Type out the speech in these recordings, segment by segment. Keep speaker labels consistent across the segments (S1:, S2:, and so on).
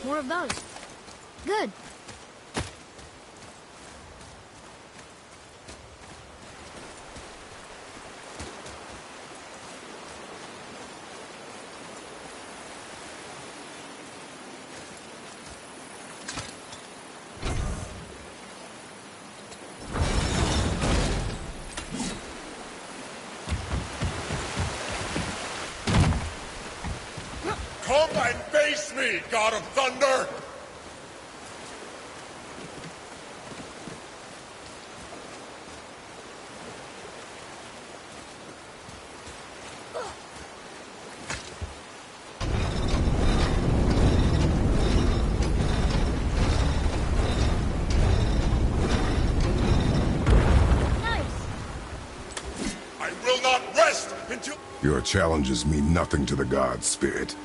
S1: More of those. Good.
S2: Come and face me, God of Thunder! I will not rest until...
S3: Your challenges mean nothing to the gods, Spirit.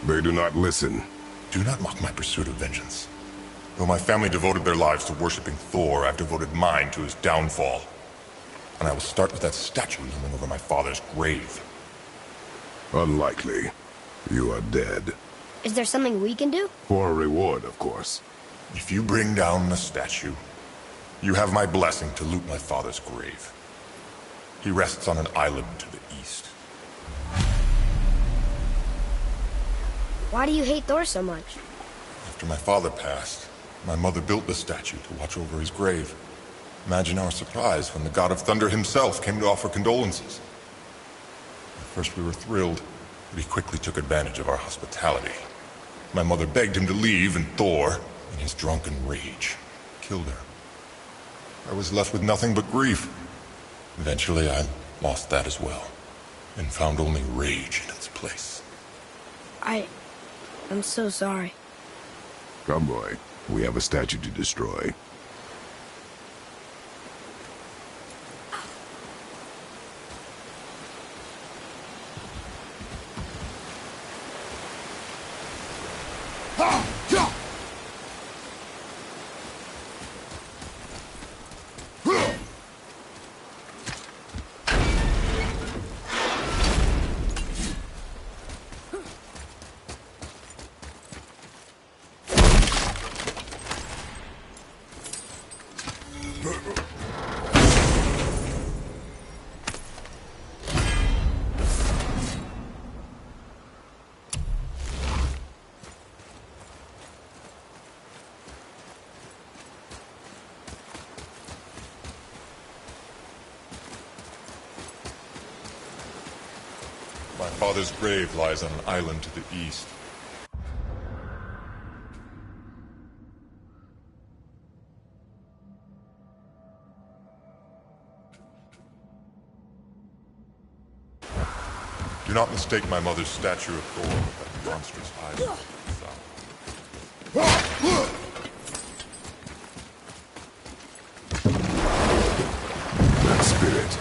S3: They do not listen.
S2: Do not mock my pursuit of vengeance. Though my family devoted their lives to worshipping Thor, I've devoted mine to his downfall. And I will start with that statue looming over my father's grave.
S3: Unlikely. You are dead.
S1: Is there something we can do?
S3: For a reward, of course.
S2: If you bring down the statue, you have my blessing to loot my father's grave. He rests on an island to the east.
S1: Why do you hate Thor so much?
S2: After my father passed, my mother built the statue to watch over his grave. Imagine our surprise when the God of Thunder himself came to offer condolences. At first we were thrilled, but he quickly took advantage of our hospitality. My mother begged him to leave, and Thor, in his drunken rage, killed her. I was left with nothing but grief. Eventually I lost that as well, and found only rage in its place.
S1: I'm so sorry.
S3: Come, boy. We have a statue to destroy.
S2: My father's grave lies on an island to the east. Do not mistake my mother's statue of Thor with that monstrous island to the south.
S3: That spirit.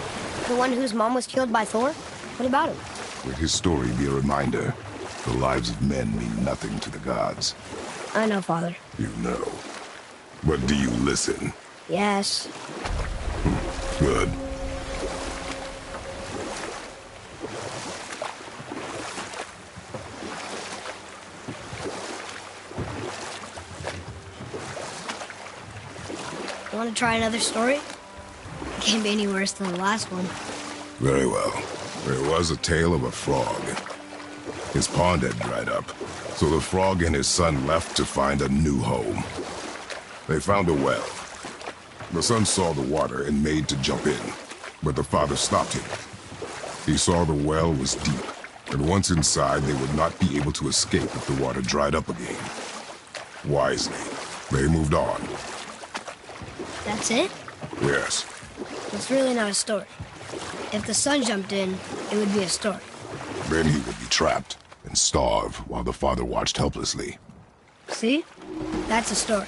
S1: The one whose mom was killed by Thor? What about him?
S3: Let his story be a reminder. The lives of men mean nothing to the gods.
S1: I know, Father.
S3: You know. But do you listen?
S1: Yes.
S3: Good.
S1: You want to try another story? It can't be any worse than the last one.
S3: Very well. There was a tale of a frog. His pond had dried up, so the frog and his son left to find a new home. They found a well. The son saw the water and made to jump in, but the father stopped him. He saw the well was deep, and once inside they would not be able to escape if the water dried up again. Wisely, they moved on.
S1: That's it?
S3: Yes.
S1: It's really not a story. If the son jumped in, it would be a story.
S3: Then he would be trapped and starve while the father watched helplessly.
S1: See? That's a story.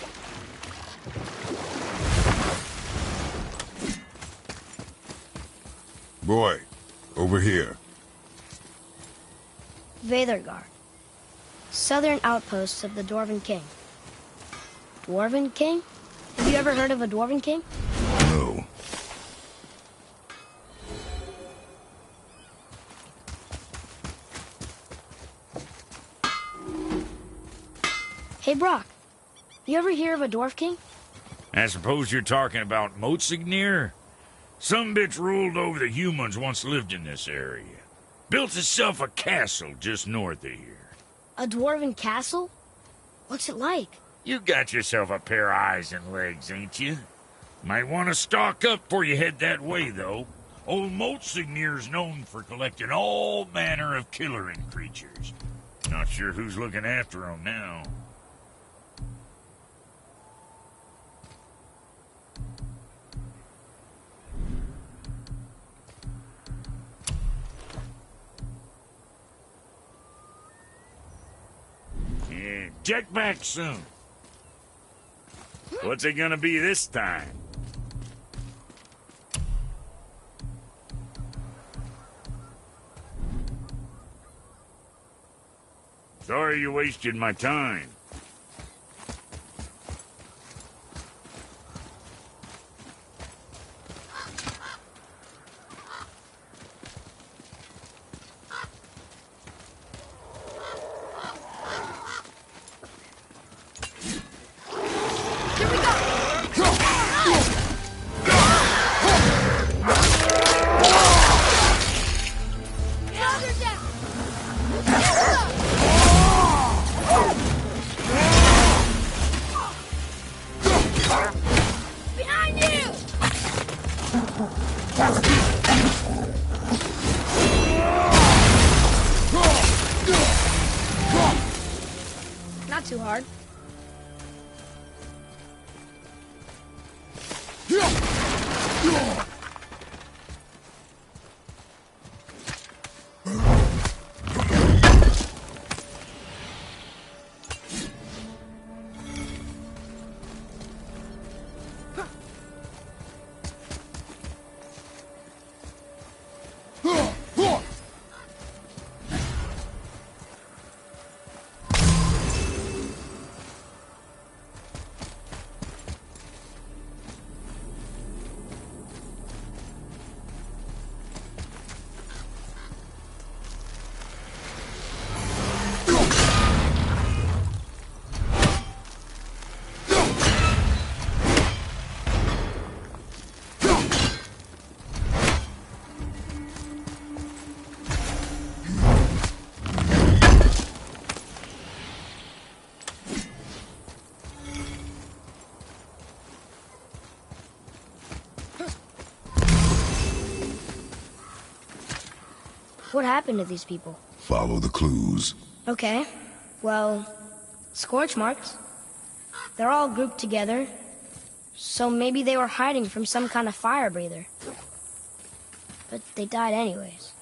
S3: Boy, over here.
S1: Veðurgard. Southern outposts of the Dwarven King. Dwarven King? Have you ever heard of a Dwarven King?
S3: No.
S1: Hey, Brock. You ever hear of a Dwarf King?
S4: I suppose you're talking about Motsignir? Some bitch ruled over the humans once lived in this area. Built itself a castle just north of here.
S1: A Dwarven castle? What's it like?
S4: You got yourself a pair of eyes and legs, ain't you? Might want to stock up before you head that way, though. Old Motsignir's known for collecting all manner of killerin creatures. Not sure who's looking after 'em now. Yeah, check back soon. What's it gonna be this time? Sorry you wasted my time.
S1: Not too hard. What happened to these people?
S3: Follow the clues.
S1: Okay. Well, scorch marks. They're all grouped together. So maybe they were hiding from some kind of fire breather. But they died anyways.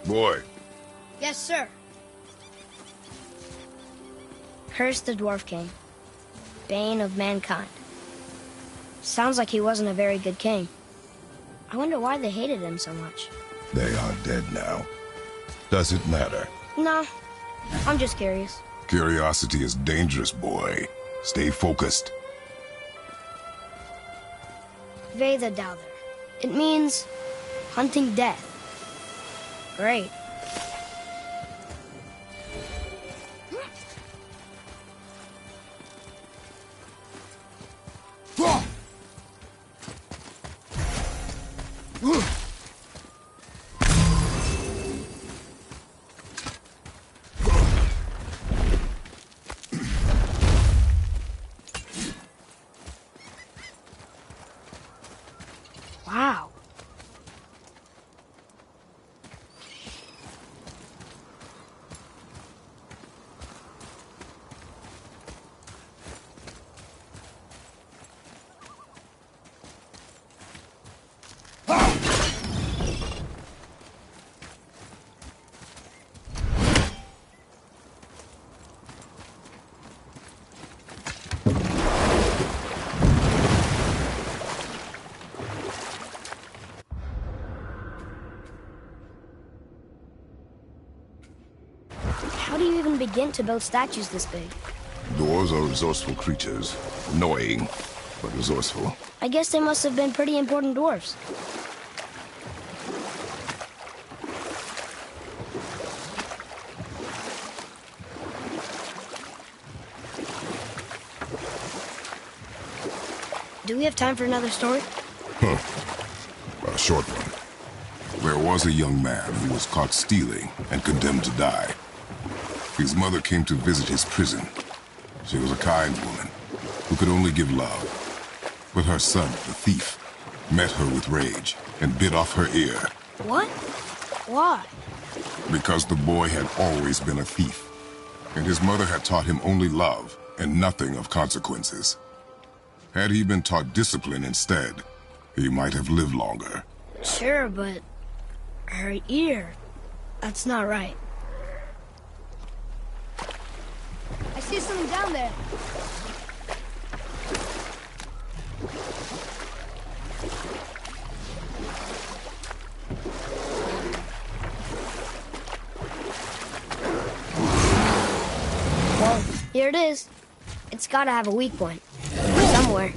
S3: Boy,
S1: Yes, sir. Cursed the Dwarf King, bane of mankind. Sounds like he wasn't a very good king. I wonder why they hated him so much.
S3: they are dead now. Does it matter?
S1: No, I'm just curious.
S3: Curiosity is dangerous, boy. Stay focused.
S1: Veda Dowther. It means hunting death. Great. Wow. How do you even begin to build statues this big?
S3: Dwarves are resourceful creatures. Annoying, but resourceful.
S1: I guess they must have been pretty important dwarves. Do we have time for another story?
S3: A short one. There was a young man who was caught stealing and condemned to die. His mother came to visit his prison. She was a kind woman who could only give love. But her son, the thief, met her with rage and bit off her ear.
S1: What? Why?
S3: Because the boy had always been a thief, and his mother had taught him only love and nothing of consequences. Had he been taught discipline instead, he might have lived longer.
S1: Sure, but her ear, that's not right. I see something down there. Well, here it is. It's gotta have a weak point. Somewhere.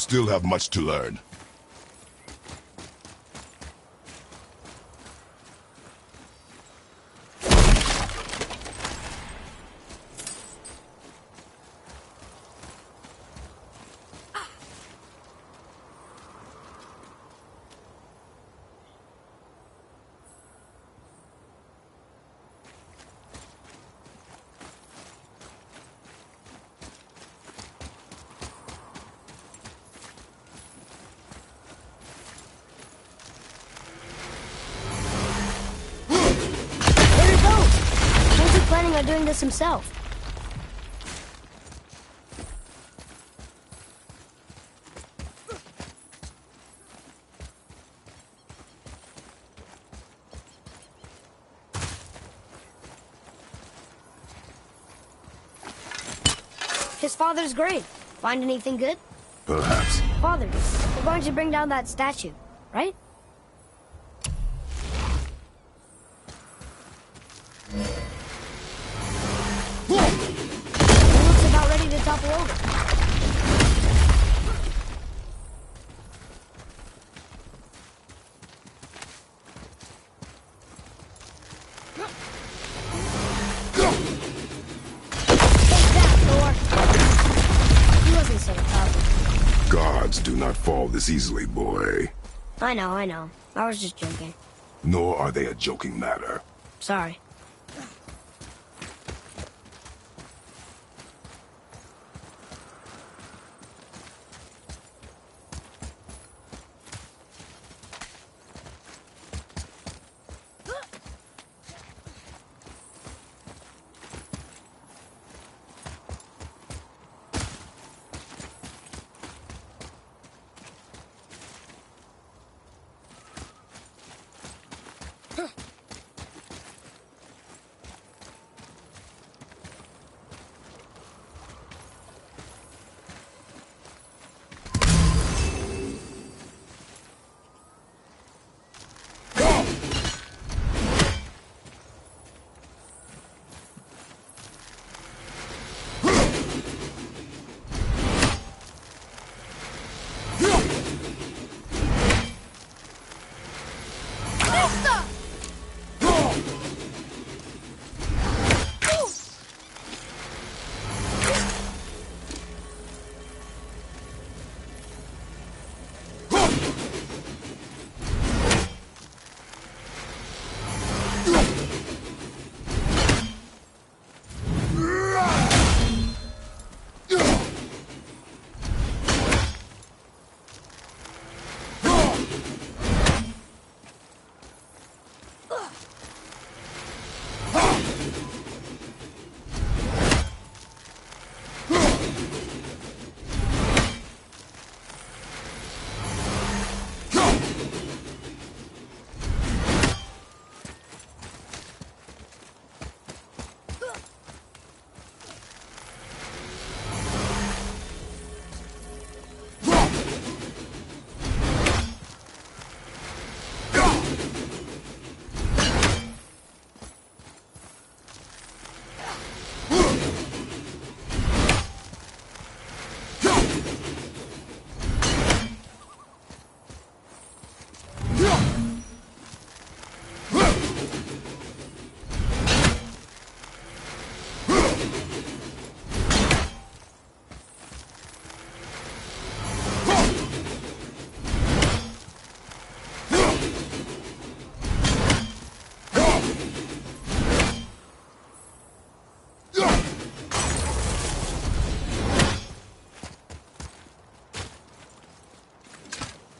S3: still have much to learn.
S1: Planning on doing this himself. His father's grave. Find anything good?
S3: Perhaps.
S1: Father, we're going to bring down that statue, right? Topple over. He wasn't so tough.
S3: Gods do not fall this easily, boy.
S1: I know. I was just joking.
S3: Nor are they a joking matter.
S1: Sorry.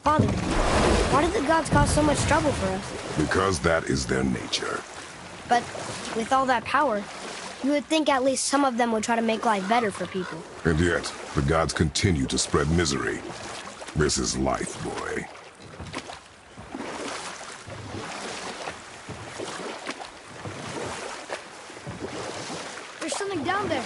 S1: Father, why did the gods cause so much trouble for us?
S3: Because that is their nature.
S1: But with all that power, you would think at least some of them would try to make life better for people.
S3: And yet, the gods continue to spread misery. This is life, boy.
S1: There's something down there.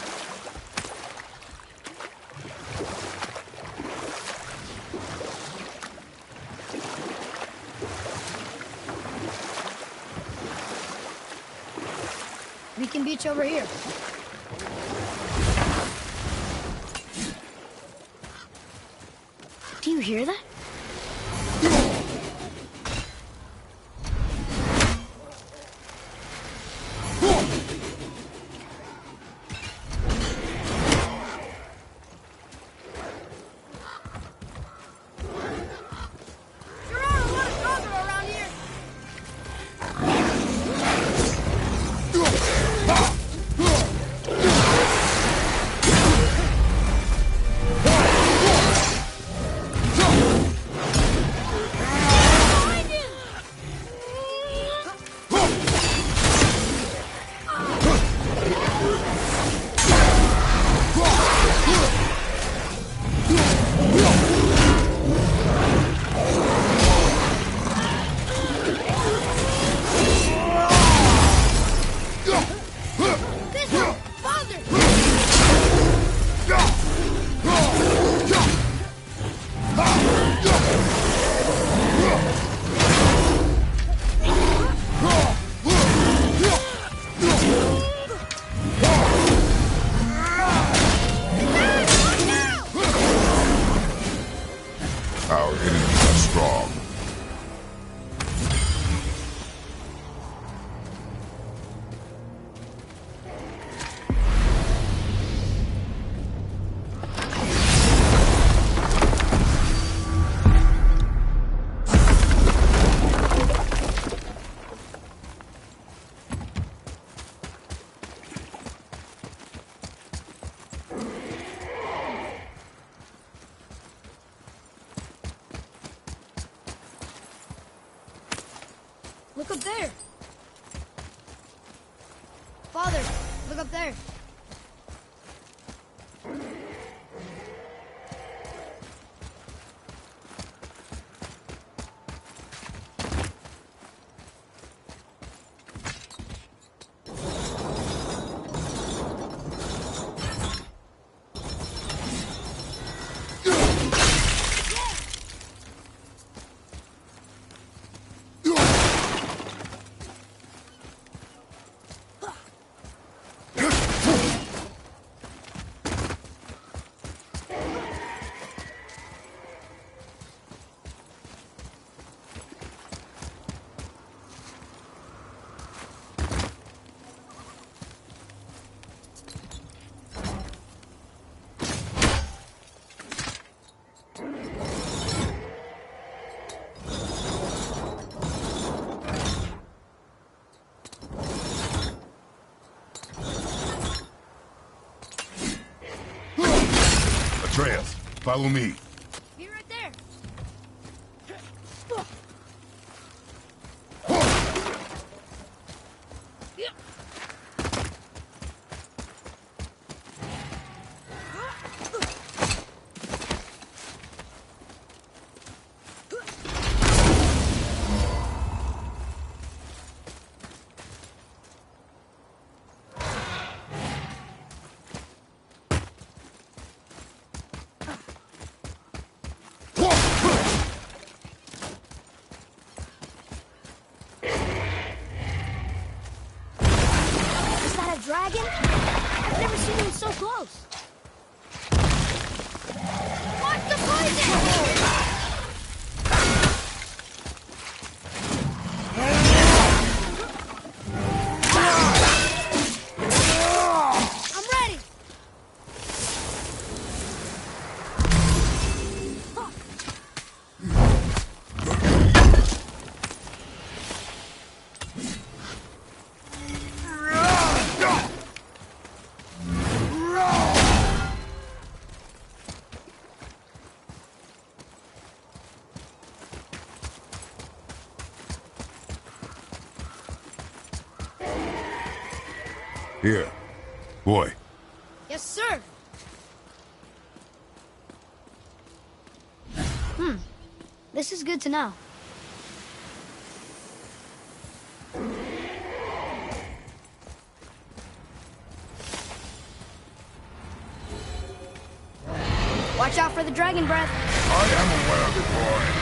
S1: We can beach over here. you hear that?
S3: Our enemies are strong.
S1: Look up there. Father, look up there.
S3: Atreus, follow me.
S1: Be right there. Dragon? I've never seen him so close. Watch the poison! I'm ready.
S3: Here. Boy.
S1: Yes, sir. This is good to know. Watch out for the dragon breath.
S3: I am aware of it, boy.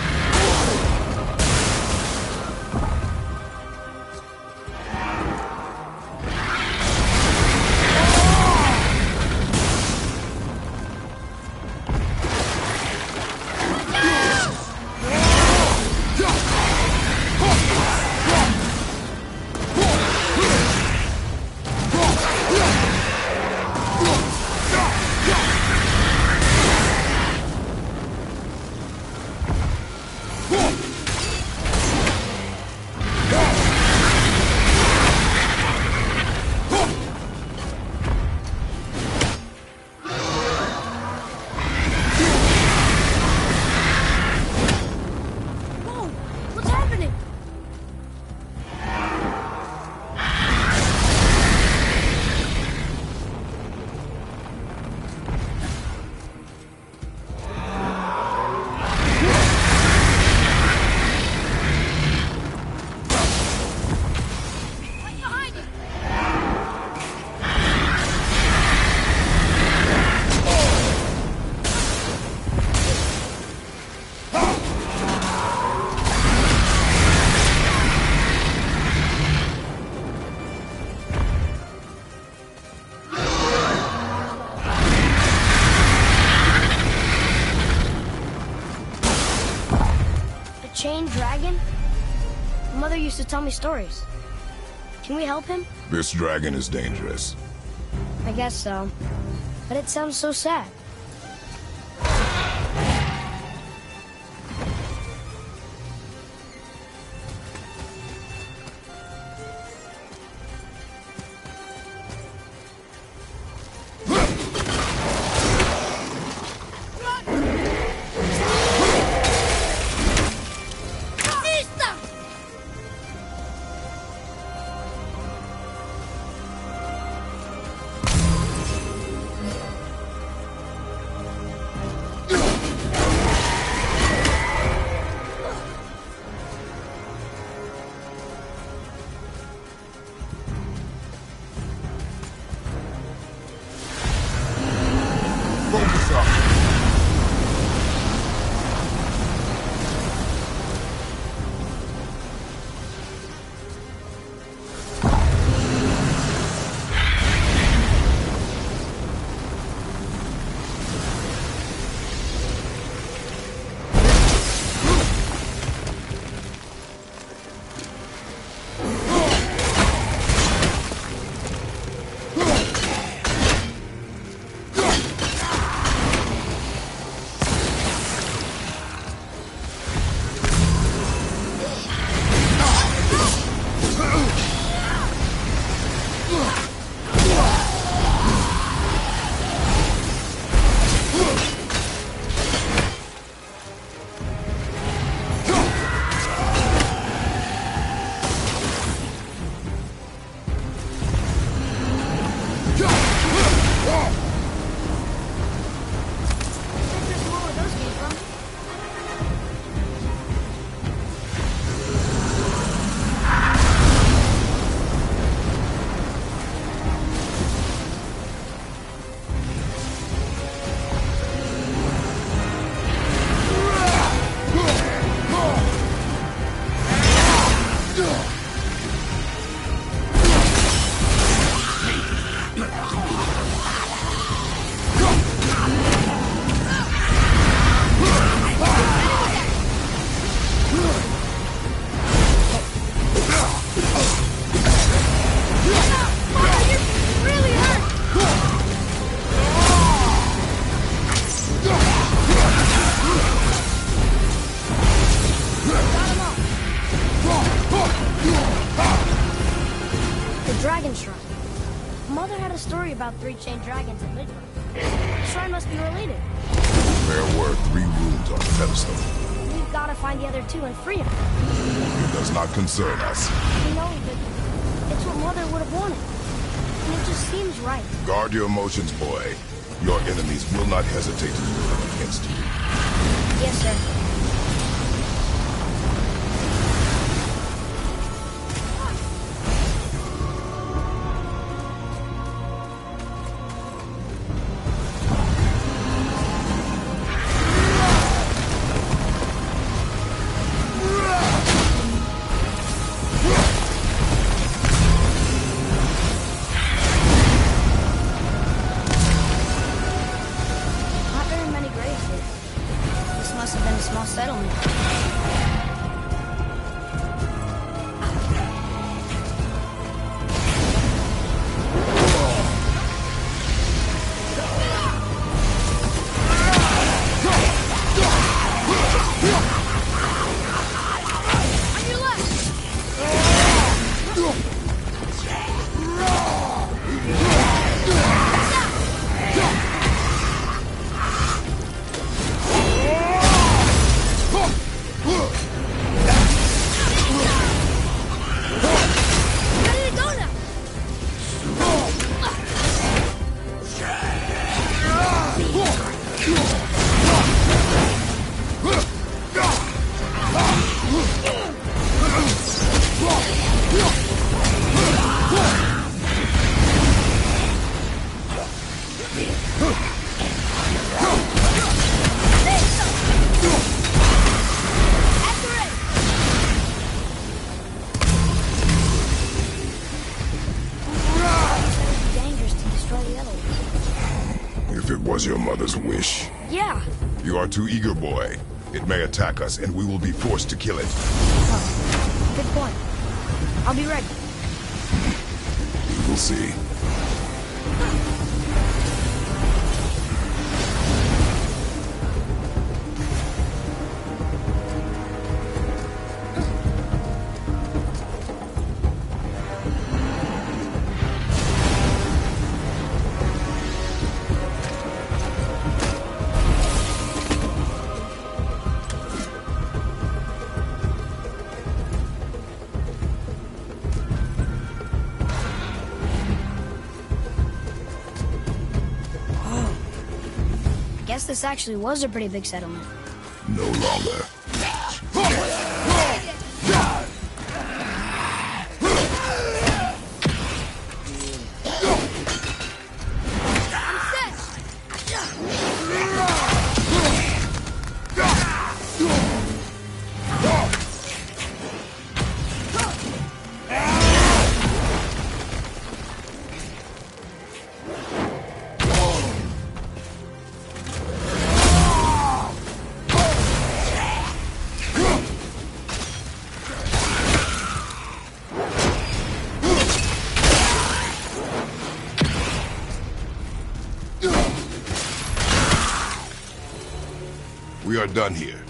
S1: tell me stories. Can we help him?
S3: This dragon is dangerous.
S1: I guess so. But it sounds so sad.
S2: Focus up.
S1: Mother had a story about 3 chained dragons at Midgard. The shrine must be related.
S3: There were 3 rooms on the pedestal.
S1: We've got to find the other 2 and free them.
S3: It does not concern us.
S1: We know, but it's what Mother would have wanted. And it just seems right.
S3: Guard your emotions, boy. Your enemies will not hesitate to use them against you.
S1: Yes, sir.
S3: Your mother's wish.
S1: Yeah.
S3: You are too eager, boy. It may attack us, and we will be forced to kill it.
S1: Oh, good point. I'll be ready.
S3: We'll see.
S1: Guess this actually was a pretty big settlement.
S3: No longer. We are done here.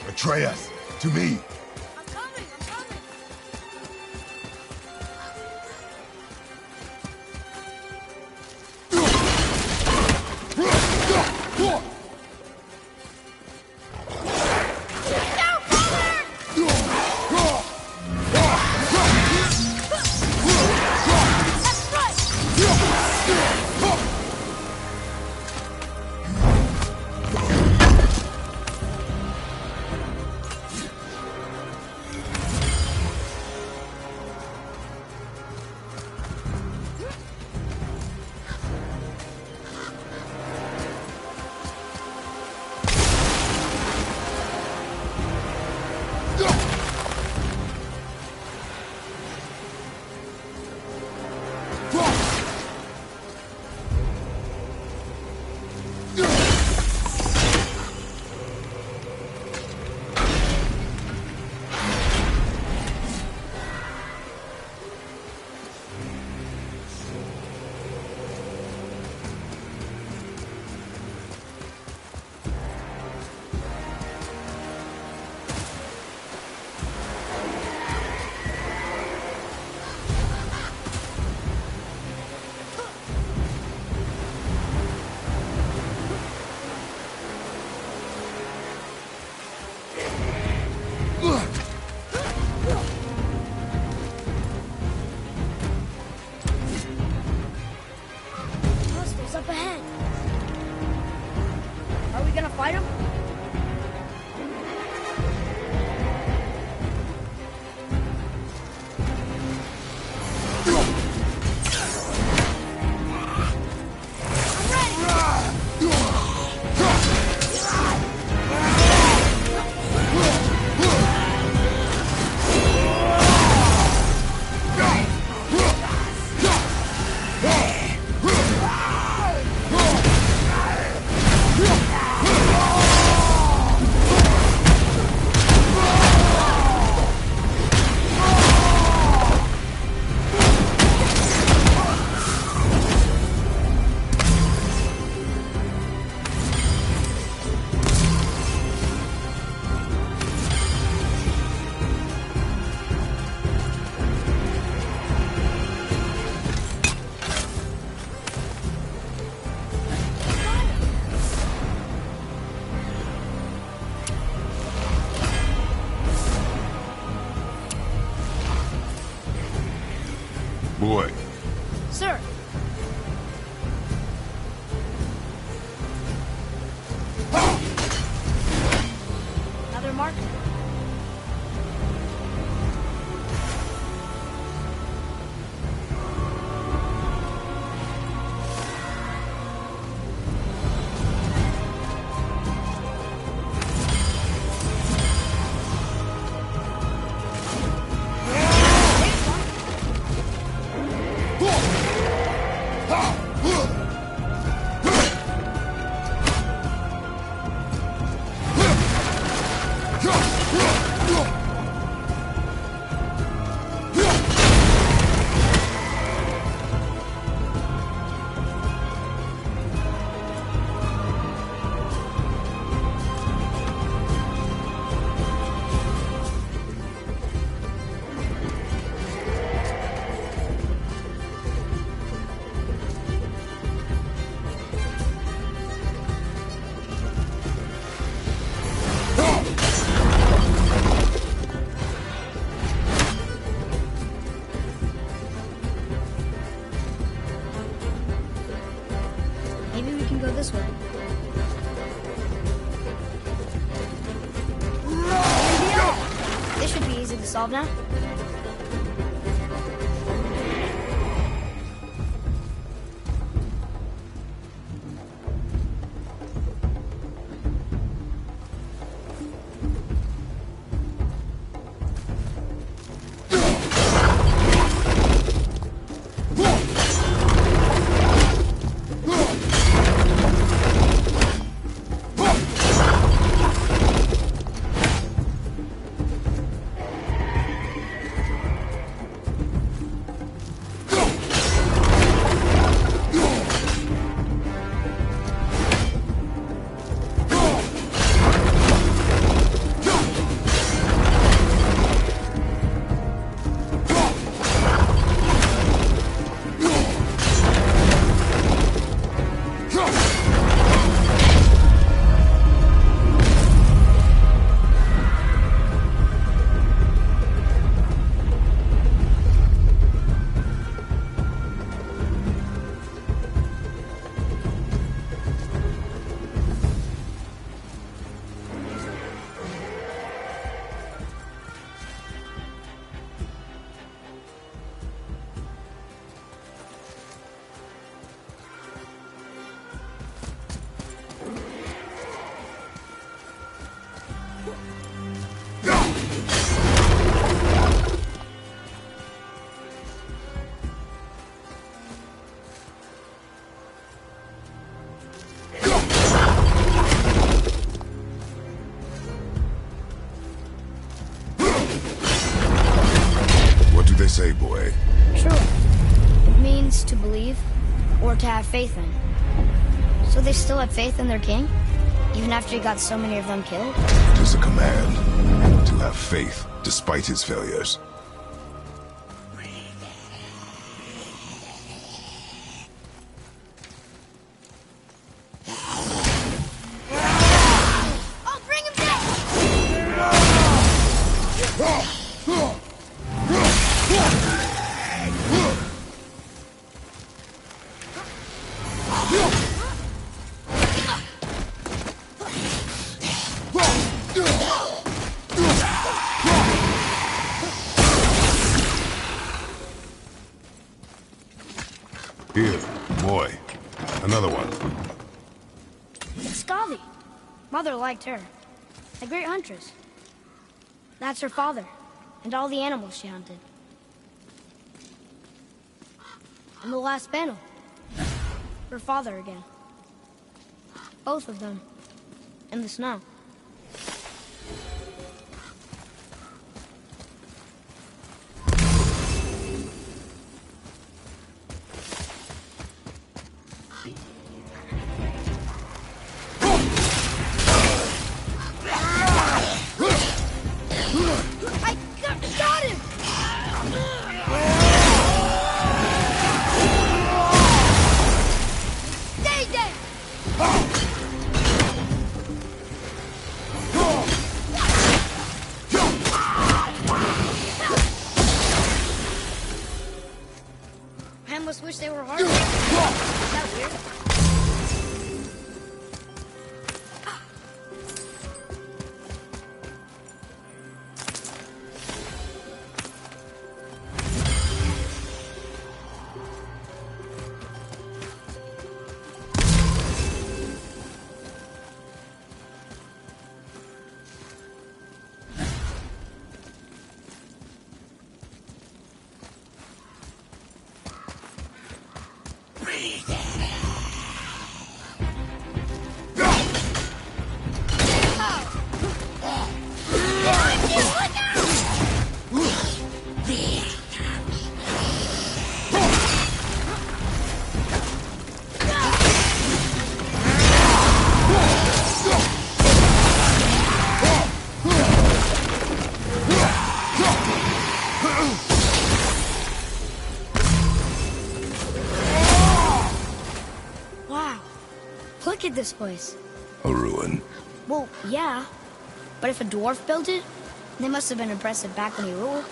S3: Atreus, to me.
S1: I'm coming, I'm coming. Hostiles up ahead. Are we gonna fight them? go this way. This should be easy to solve now.
S3: Say, boy.
S1: True. It means to believe, or to have faith in. So they still had faith in their king? Even after he got so many of them killed?
S3: It is a command to have faith despite his failures.
S1: I'll bring him down!
S3: Here, boy. Another one.
S1: It's Scotty. Mother liked her. A great huntress. That's her father, and all the animals she hunted. And the last panel. Her father again. Both of them. In the snow. Got him! Stay dead! I almost wish they were harder. Is that weird? Look at this place.
S3: A ruin.
S1: Well, yeah. But if a dwarf built it, they must have been impressive back when he ruled.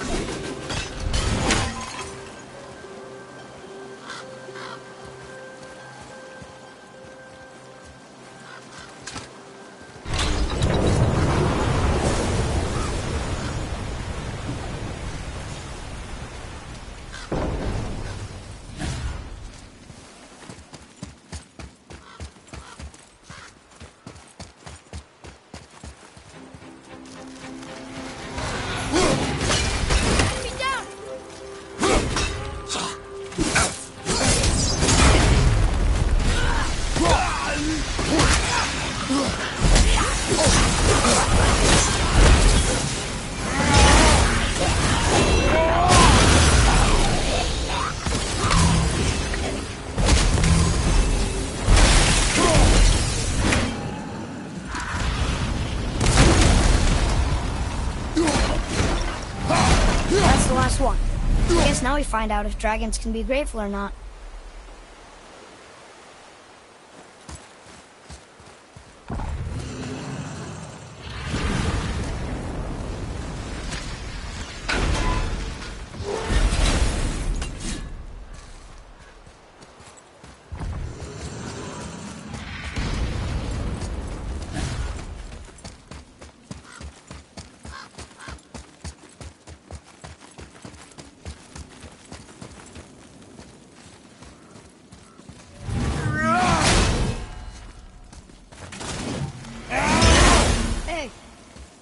S1: Guess now we find out if dragons can be grateful or not.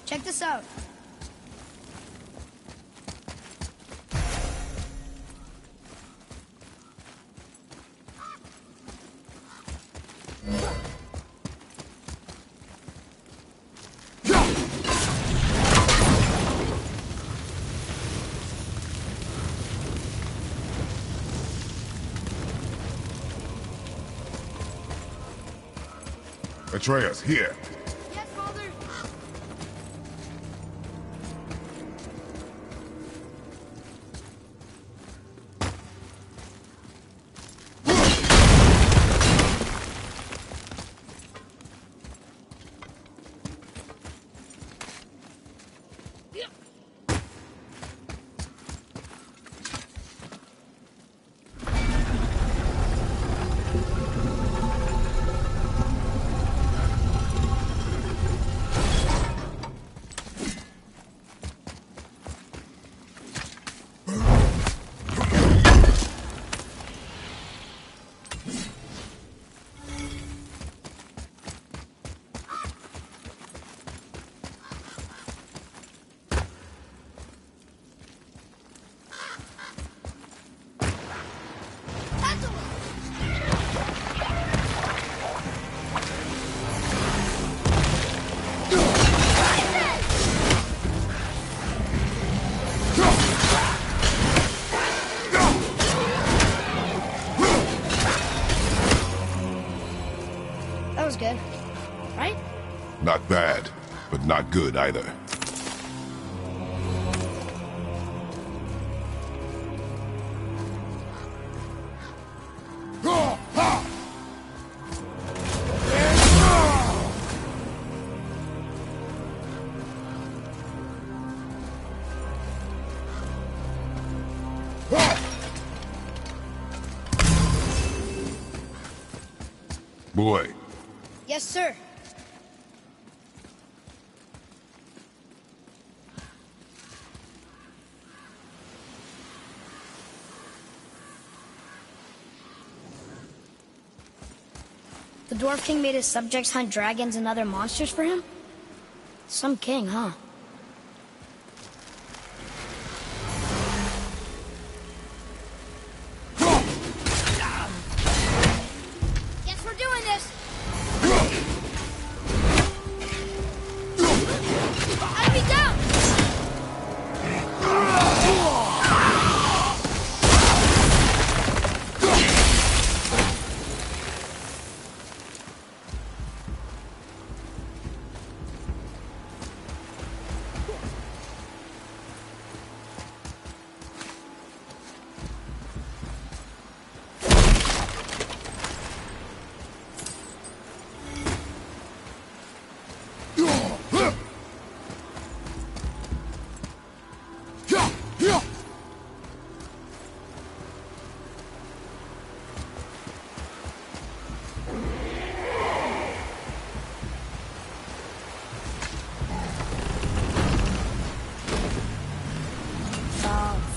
S1: Check this out.
S3: Atreus, here.
S1: Yes, Father. That was good, right?
S3: Not bad, but not good either. Boy.
S1: Yes, sir. The Dwarf King made his subjects hunt dragons and other monsters for him? Some king, huh? Guess we're doing this! Enemy down!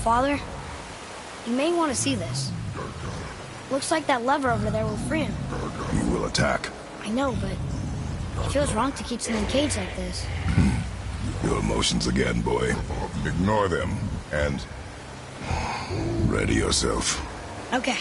S1: Father, you may want to see this. Looks like that lever over there will free him.
S3: He will attack.
S1: I know, but it feels wrong to keep something caged like this.
S3: Your emotions again, boy. Ignore them, and ready yourself.
S1: Okay.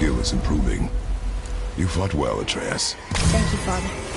S3: skill is improving. You fought well, Atreus.
S1: Thank you, Father.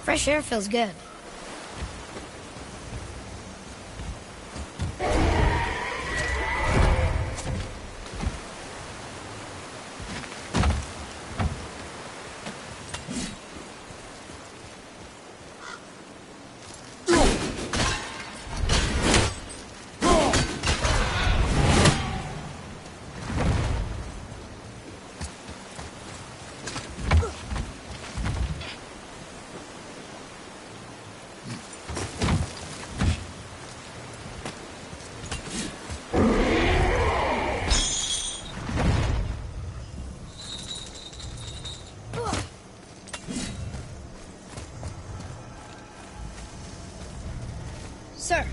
S1: Fresh air feels good. Sir.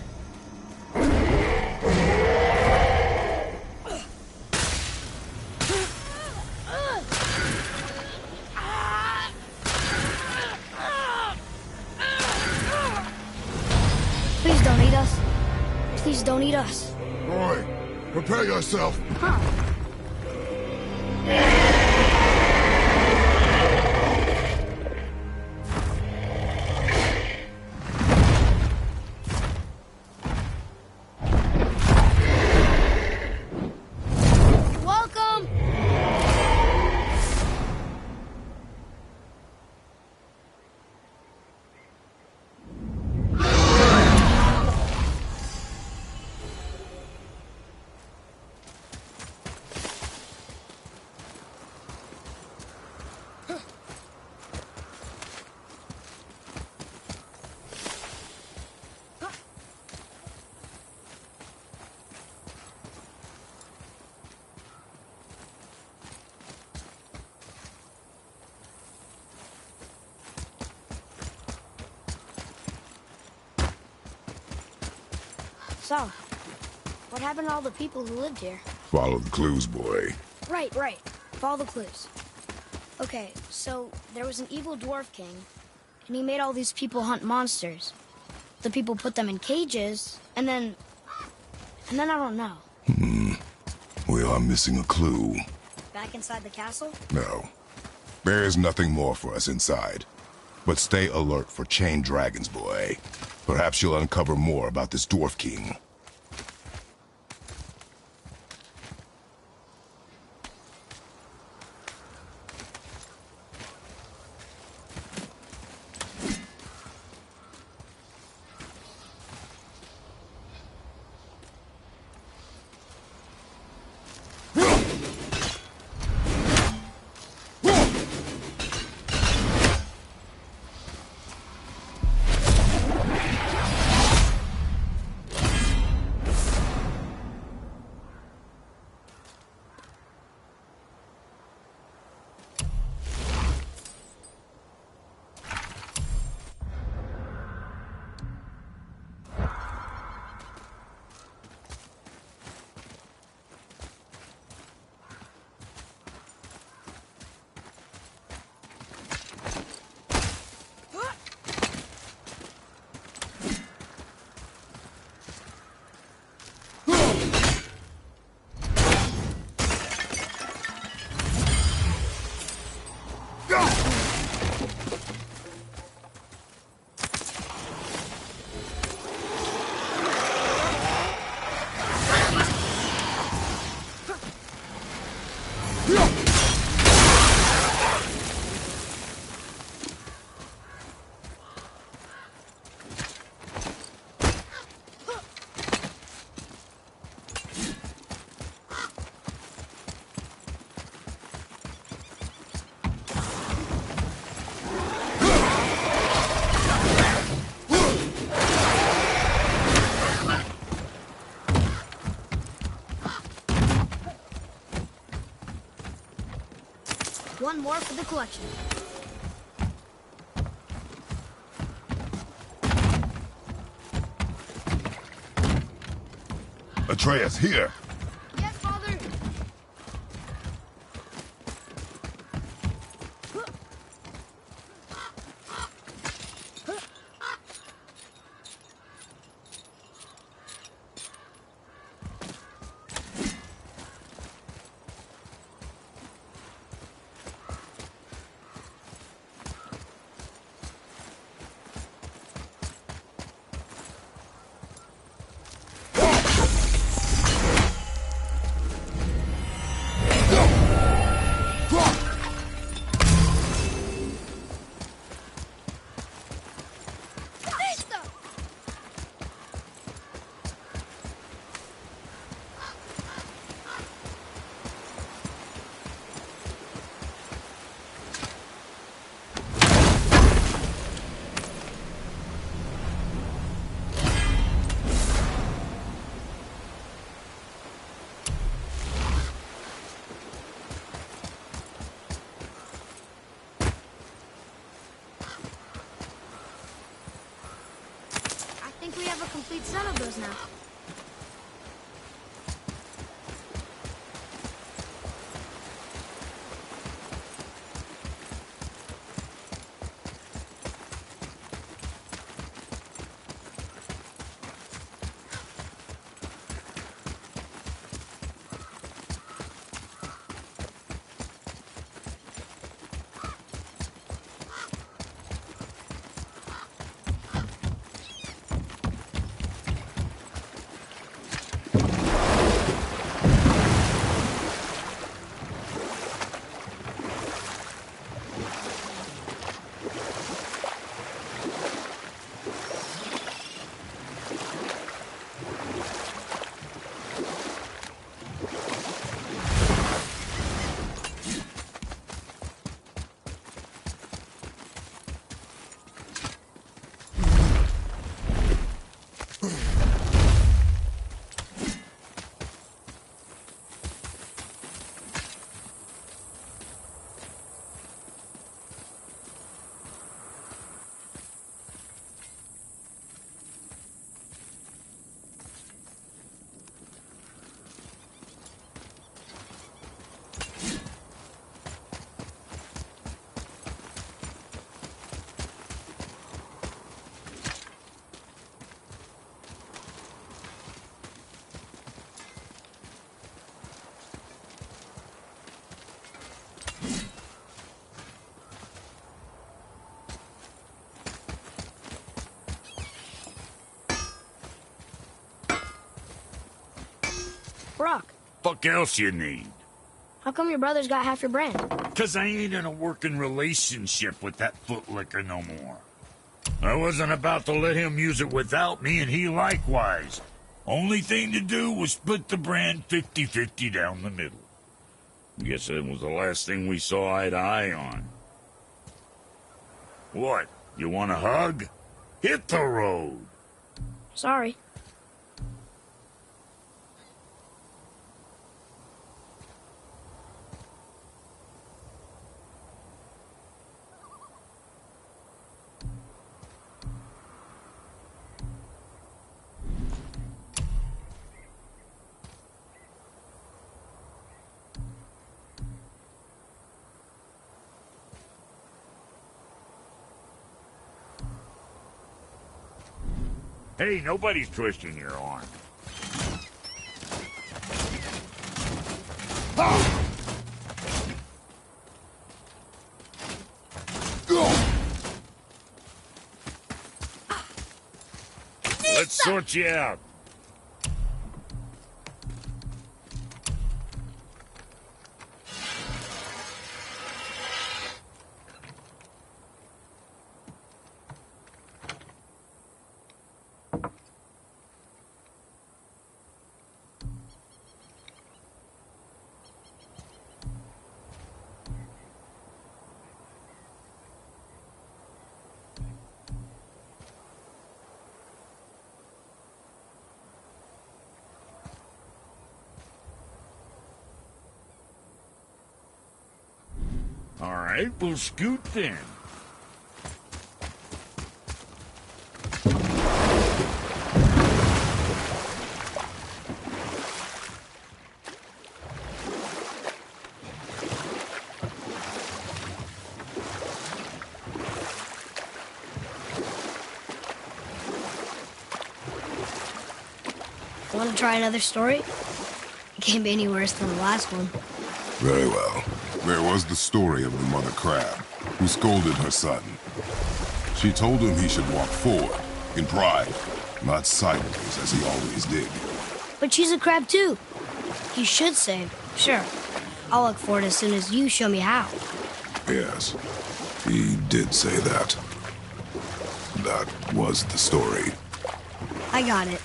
S1: Please don't eat us. Please don't eat us.
S3: Boy, prepare yourself.
S1: Huh. Welcome! So, what happened to all the people who lived here?
S3: Follow the clues, boy.
S1: Right. Follow the clues. Okay, so there was an evil dwarf king, and he made all these people hunt monsters. The people put them in cages, and then I don't know.
S3: We are missing a clue.
S1: Back inside the castle?
S3: No. There is nothing more for us inside. But stay alert for chained dragons, boy. Perhaps you'll uncover more about this dwarf king.
S1: One more for the collection.
S3: Atreus, here!
S1: Yes, Father! complete set of those now. Brock,
S4: Fuck else you need?
S1: how come your brother's got half your brand?
S4: 'Cause I ain't in a working relationship with that footlicker no more. I wasn't about to let him use it without me, and he likewise. Only thing to do was split the brand 50-50 down the middle. Guess that was the last thing we saw eye to eye on. What? You want a hug? Hit the road.
S1: Sorry.
S4: Hey, nobody's twisting your arm. Let's sort you out. All right, we'll scoot then.
S1: Want to try another story? It can't be any worse than the last one.
S3: Very well. There was the story of the mother crab, who scolded her son. She told him he should walk forward, in pride, not sideways as he always did.
S1: But she's a crab too. You should say, sure. I'll look for it as soon as you show me how.
S3: Yes, he did say that. That was the story.
S1: I got it.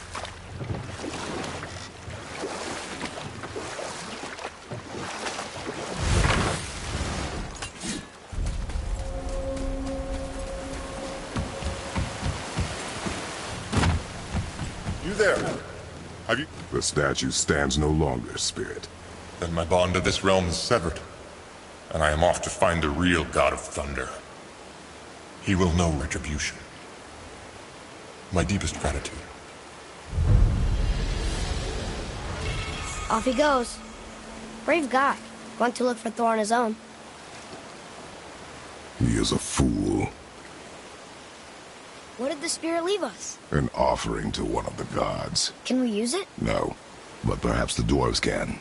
S2: You there? Have you...
S3: The statue stands no longer, Spirit.
S2: Then my bond to this realm is severed, and I am off to find the real God of Thunder. He will know retribution. My deepest gratitude.
S1: Off he goes. Brave guy. Went to look for Thor on his own.
S3: He is a fool.
S1: What did the spirit leave us?
S3: An offering to one of the gods.
S1: Can we use it?
S3: No, but perhaps the dwarves can.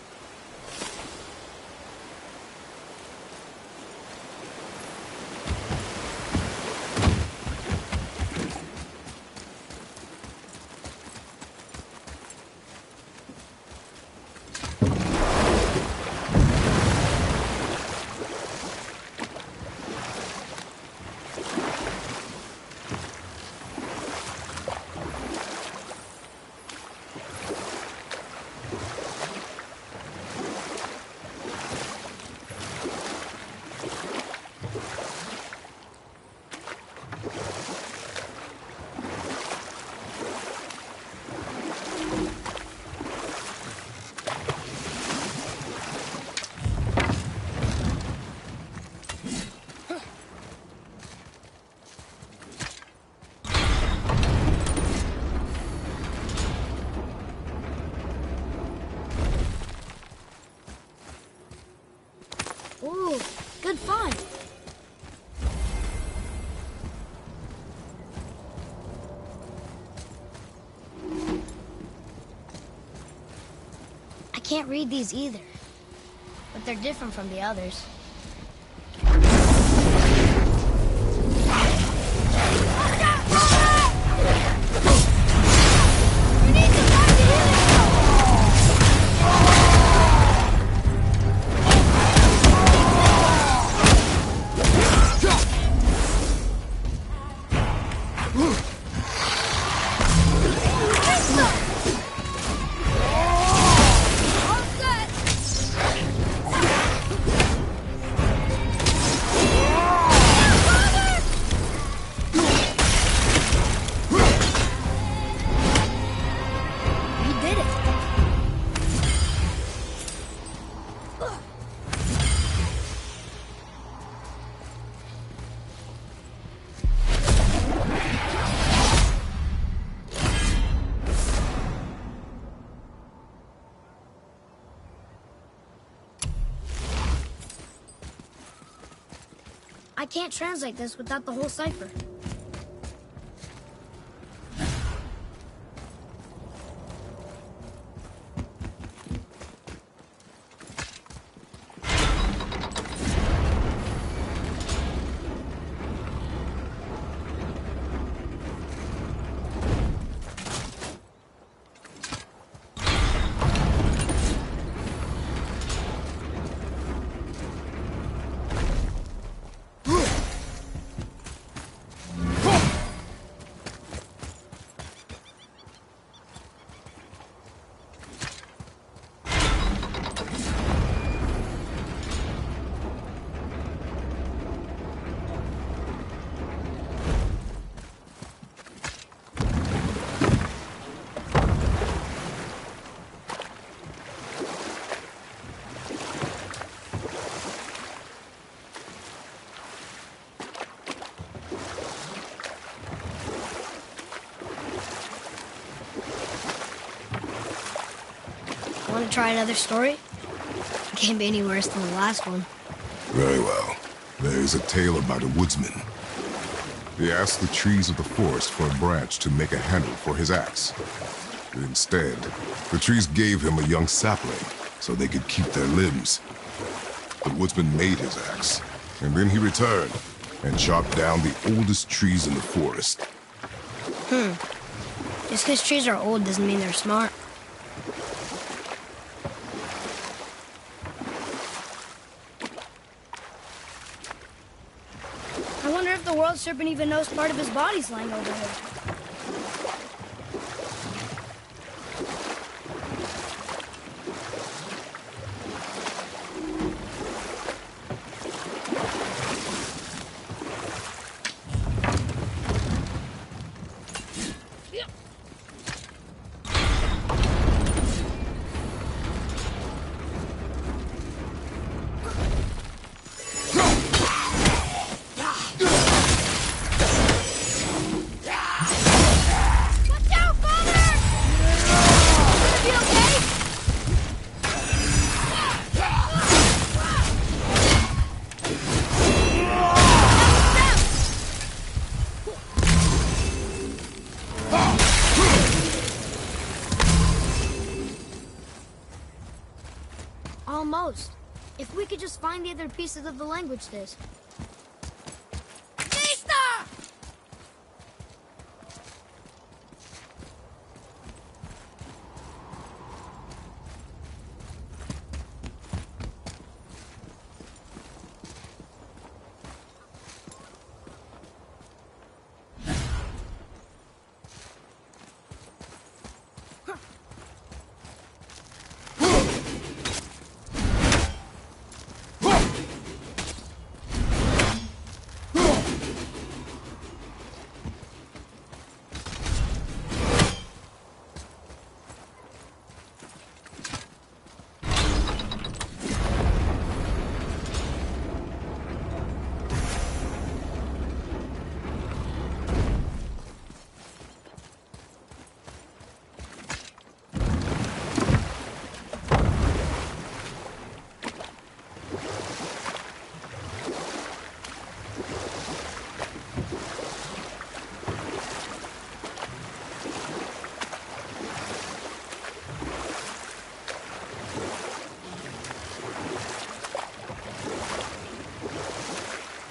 S1: Ooh, good find. I can't read these either, but they're different from the others. I can't translate this without the whole cipher. Want to try another story? It can't be any worse than the last one.
S3: Very well. There is a tale about a woodsman. He asked the trees of the forest for a branch to make a handle for his axe. Instead, the trees gave him a young sapling so they could keep their limbs. The woodsman made his axe, and then he returned and chopped down the oldest trees in the forest.
S1: Just because trees are old doesn't mean they're smart. I wonder if the world serpent even knows part of his body's lying over here. If we could just find the other pieces of the language disc.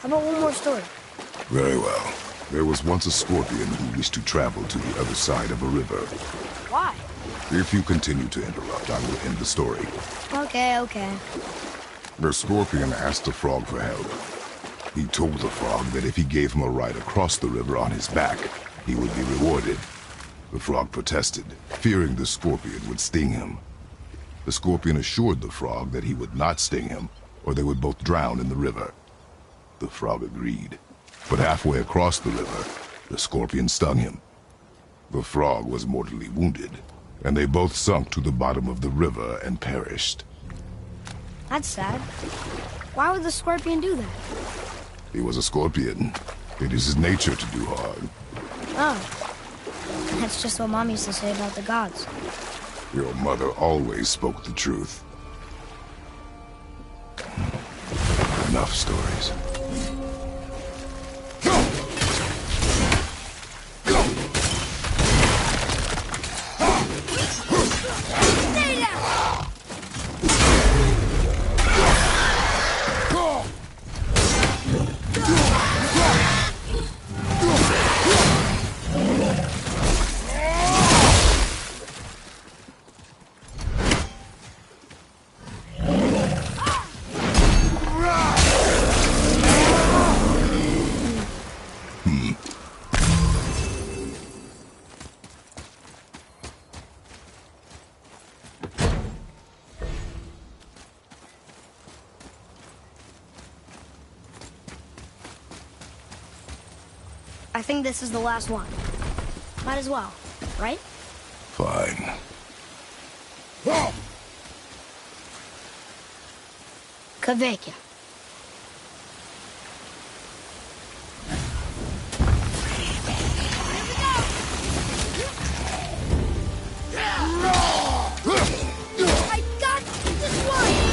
S1: How about one more story?
S3: Very well. There was once a scorpion who wished to travel to the other side of a river.
S1: Why?
S3: If you continue to interrupt, I will end the story.
S1: Okay.
S3: The scorpion asked the frog for help. He told the frog that if he gave him a ride across the river on his back, he would be rewarded. The frog protested, fearing the scorpion would sting him. The scorpion assured the frog that he would not sting him, or they would both drown in the river. The frog agreed, but halfway across the river, the scorpion stung him. The frog was mortally wounded, and they both sunk to the bottom of the river and perished.
S1: That's sad. Why would the scorpion do that?
S3: He was a scorpion. It is his nature to do harm.
S1: Oh. That's just what Mom used to say about the gods.
S3: Your mother always spoke the truth. Enough stories.
S1: I think this is the last one. Might as well, right?
S3: Fine.
S1: Kavekya. I got this one!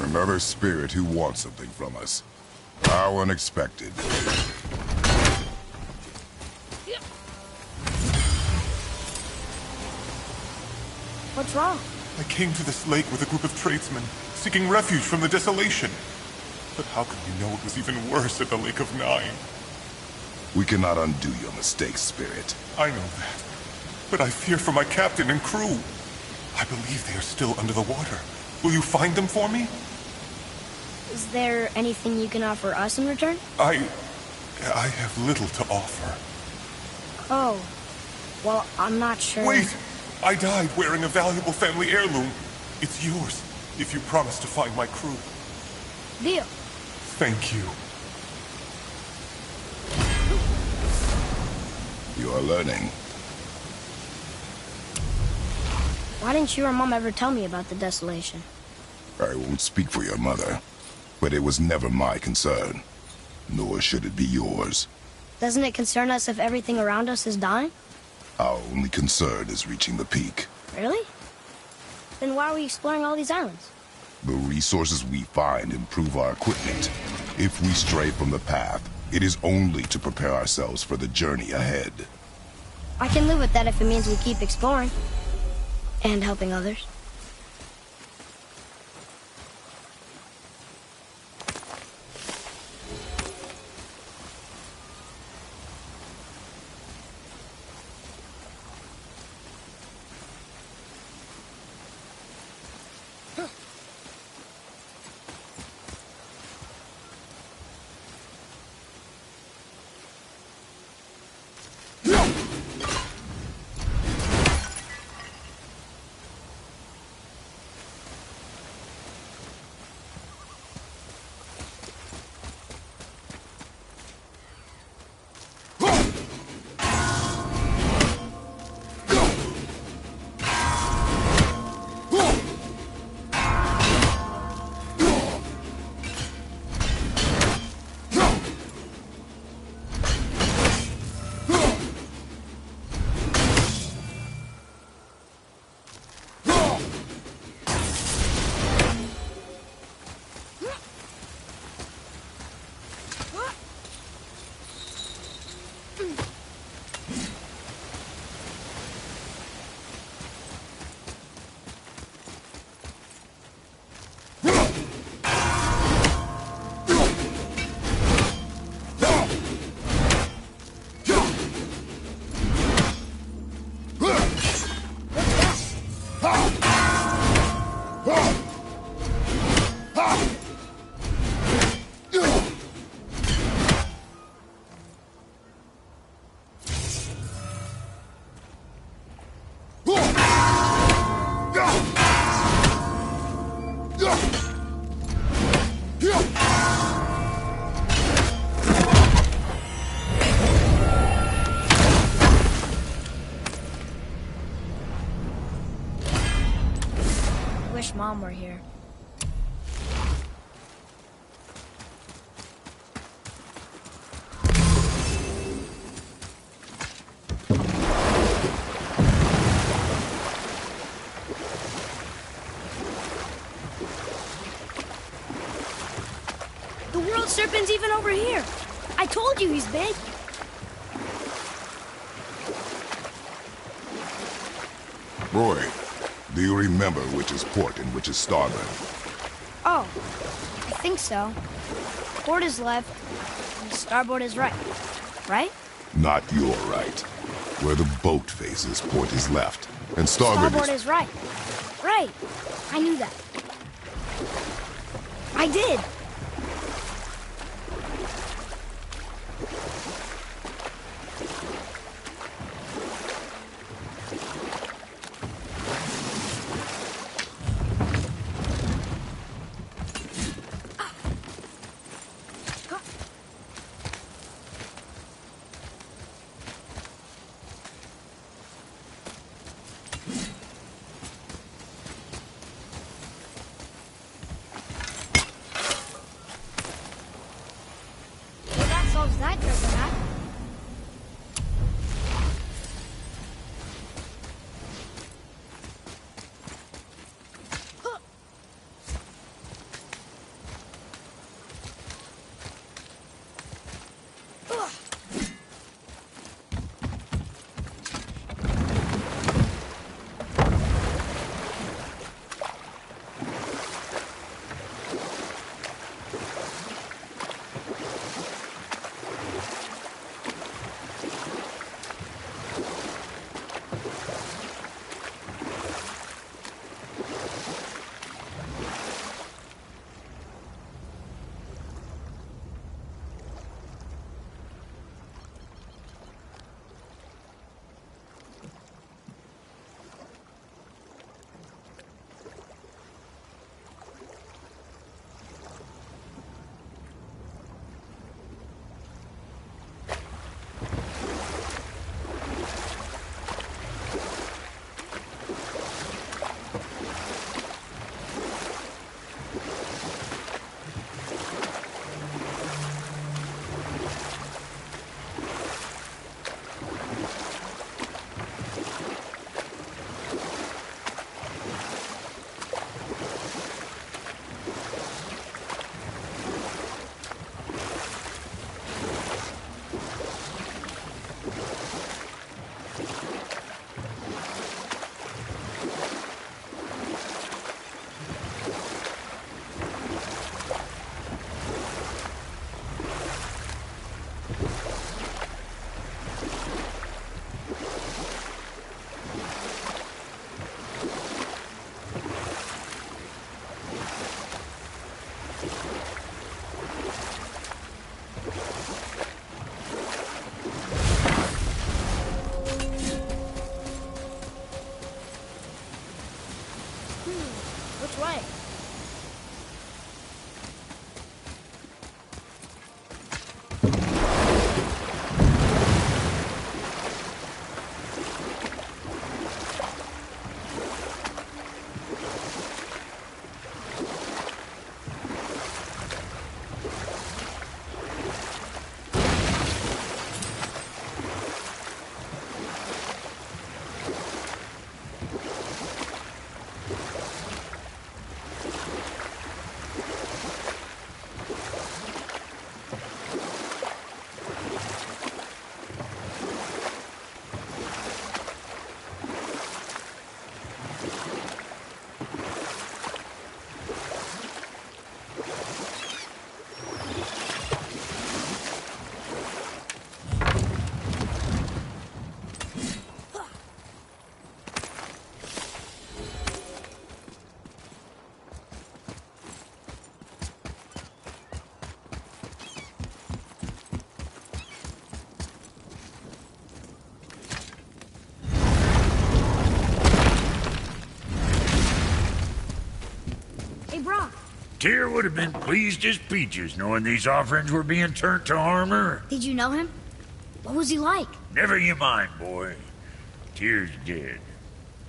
S3: Another spirit who wants something from us. How unexpected.
S1: What's wrong?
S2: I came to this lake with a group of tradesmen, seeking refuge from the desolation. But how could we know it was even worse at the Lake of Nine?
S3: We cannot undo your mistakes, Spirit.
S2: I know that. But I fear for my captain and crew. I believe they are still under the water. Will you find them for me?
S1: Is there anything you can offer us in return?
S2: I have little to offer.
S1: Oh. Well, I'm not sure.
S2: Wait! I died wearing a valuable family heirloom. It's yours, if you promise to find my crew.
S1: Deal.
S2: Thank you.
S3: You are learning.
S1: Why didn't you or Mom ever tell me about the desolation?
S3: I won't speak for your mother, but it was never my concern. Nor should it be yours.
S1: Doesn't it concern us if everything around us is dying?
S3: Our only concern is reaching the peak.
S1: Really? Then why are we exploring all these islands?
S3: The resources we find improve our equipment. If we stray from the path, it is only to prepare ourselves for the journey ahead.
S1: I can live with that if it means we keep exploring. And helping others. Wish Mom were here. The world serpent's even over here. I told you he's big.
S3: Roy, do you remember which is port and which is starboard?
S1: Oh, I think so. Port is left, and starboard is right. Right?
S3: Not your right. Where the boat faces, port is left, and starboard
S1: is right. Right. I knew that. I did. Solves that trigger, huh?
S4: Tyr would have been pleased as peaches knowing these offerings were being turned to armor.
S1: Did you know him? What was he like?
S4: Never you mind, boy. Tyr's dead.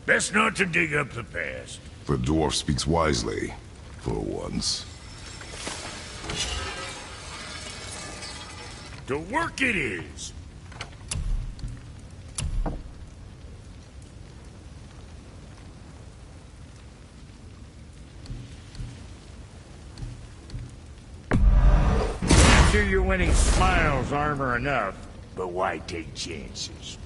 S4: Best not to dig up the past.
S3: The dwarf speaks wisely, for once.
S4: To work it is. Sure you're winning smiles armor enough, but why take chances?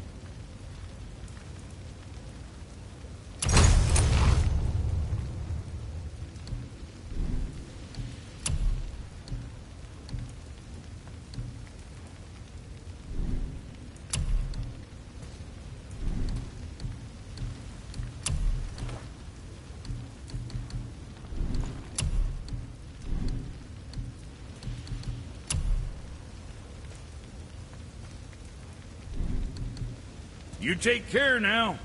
S4: You take care now.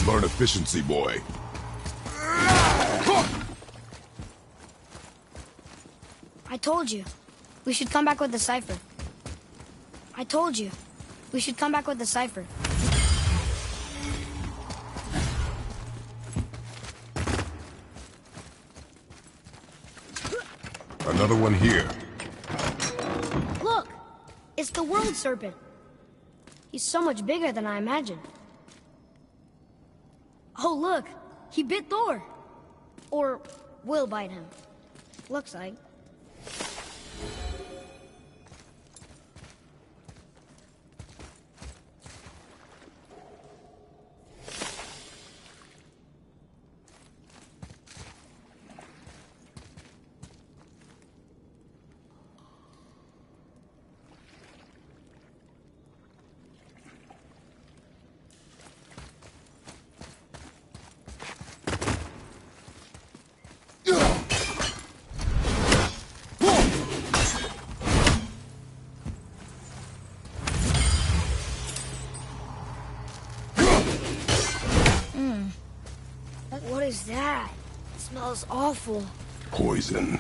S3: Learn efficiency, boy.
S1: I told you. We should come back with the cipher. I told you. We should come back with the cipher.
S3: Another one here.
S1: Look! It's the World Serpent. He's so much bigger than I imagined. Oh, look! He bit Thor! Or will bite him. Looks like. What is that? It smells awful.
S3: Poison.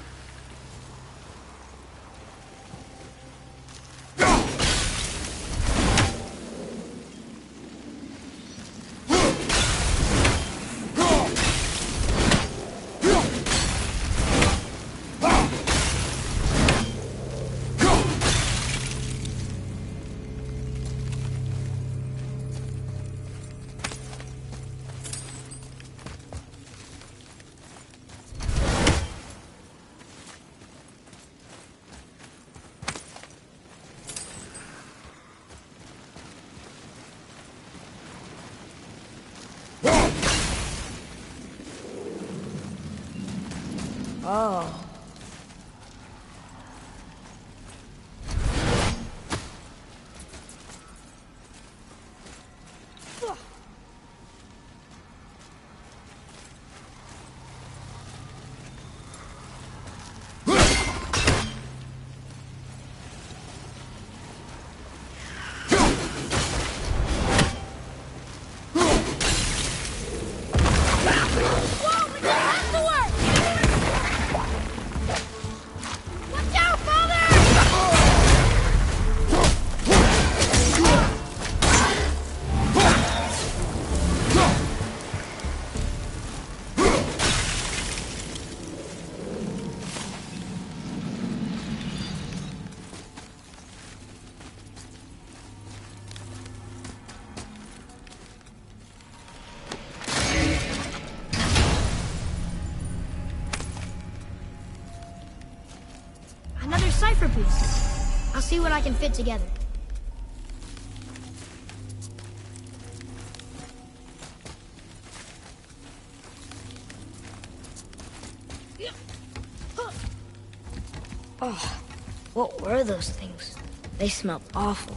S1: Oh. Another cipher piece. I'll see what I can fit together. Oh, what were those things? They smelled awful.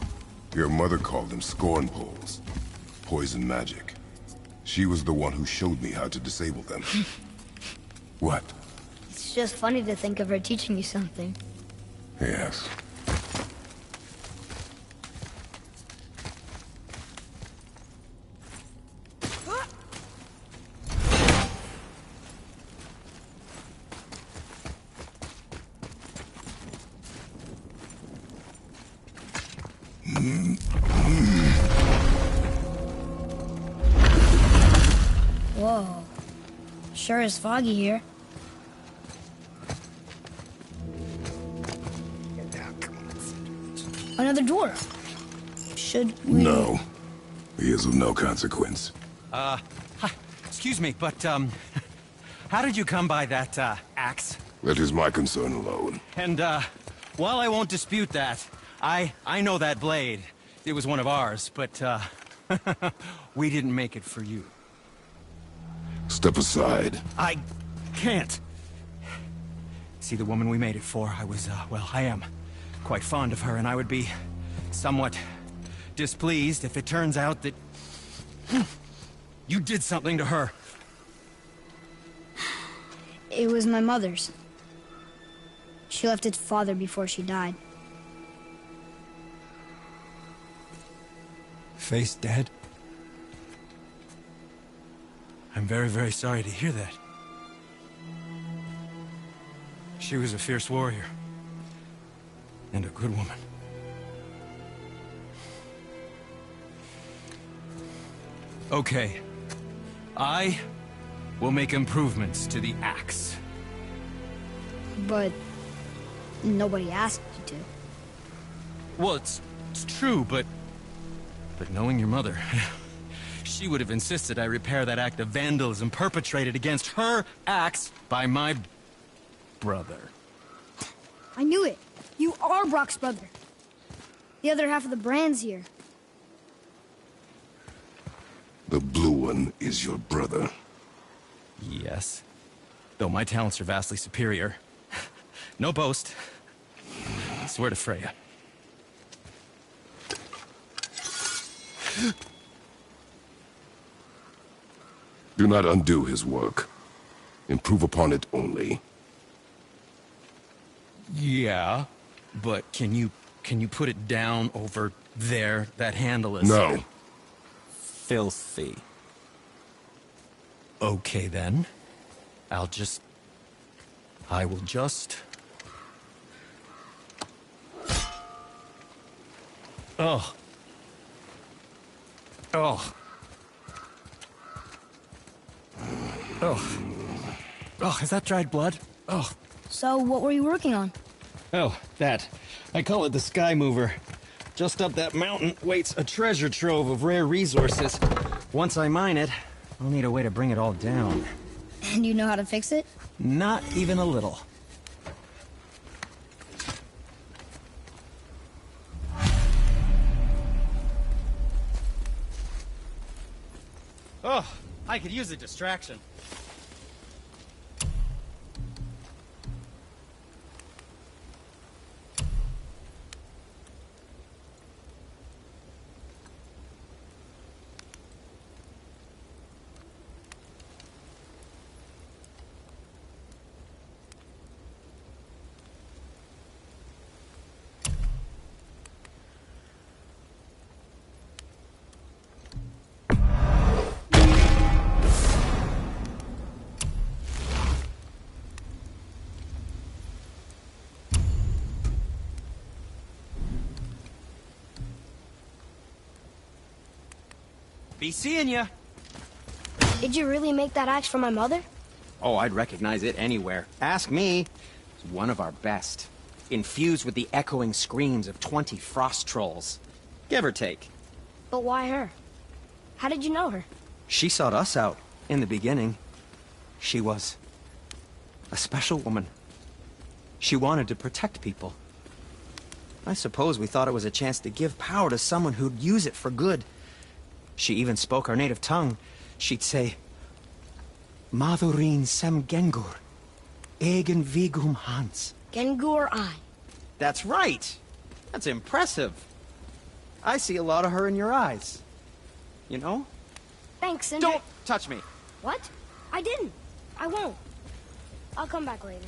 S3: Your mother called them scorn poles. Poison magic. She was the one who showed me how to disable them. What?
S1: It's just funny to think of her teaching you something.
S3: Yes.
S1: Whoa. Sure is foggy here. Another door. Should we...
S3: No. He is of no consequence.
S5: Hi. Excuse me, but, how did you come by that, axe?
S3: That is my concern alone.
S5: And, while I won't dispute that, I know that blade. It was one of ours, but, we didn't make it for you.
S3: Step aside.
S5: I can't. See, the woman we made it for, I was, well, I am quite fond of her, and I would be somewhat displeased if it turns out that you did something to her.
S1: It was my mother's. She left its father before she died.
S5: Face dead? I'm very, very sorry to hear that. She was a fierce warrior. And a good woman. Okay. I will make improvements to the axe.
S1: But nobody asked you to.
S5: Well, it's true, but knowing your mother, she would have insisted I repair that act of vandalism perpetrated against her axe by my brother.
S1: I knew it. You are Brock's brother. The other half of the brand's here.
S3: The blue one is your brother.
S5: Yes. Though my talents are vastly superior. No boast. I swear to Freya.
S3: Do not undo his work. Improve upon it only.
S5: Yeah, but can you put it down over there? That handle is...
S3: No.
S5: Filthy. Okay, then. I will just... Oh. Oh. Oh. Oh, is that dried blood? Oh.
S1: So, what were you working on?
S5: Oh, that. I call it the Sky Mover. Just up that mountain waits a treasure trove of rare resources. Once I mine it, I'll need a way to bring it all down.
S1: And you know how to fix it?
S5: Not even a little. Oh, I could use a distraction. Be seeing ya.
S1: Did you really make that axe for my mother?
S5: Oh, I'd recognize it anywhere. Ask me. It's one of our best. Infused with the echoing screams of 20 frost trolls. Give or take.
S1: But why her? How did you know her?
S5: She sought us out in the beginning. She was a special woman. She wanted to protect people. I suppose we thought it was a chance to give power to someone who'd use it for good. She even spoke our native tongue. She'd say, Madurin sem Gengur, egen vigum Hans.
S1: Gengur I.
S5: That's right. That's impressive. I see a lot of her in your eyes. You know?
S1: Thanks, Cinder.
S5: Don't touch me.
S1: What? I didn't. I won't. I'll come back later.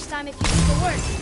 S1: Time if you do the work.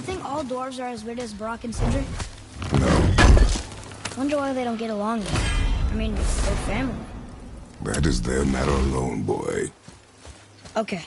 S1: You think all dwarves are as weird as Brock and Cinder?
S3: No,
S1: Wonder why they don't get along yet. I mean, they're family.
S3: that is their matter alone, boy.
S1: Okay.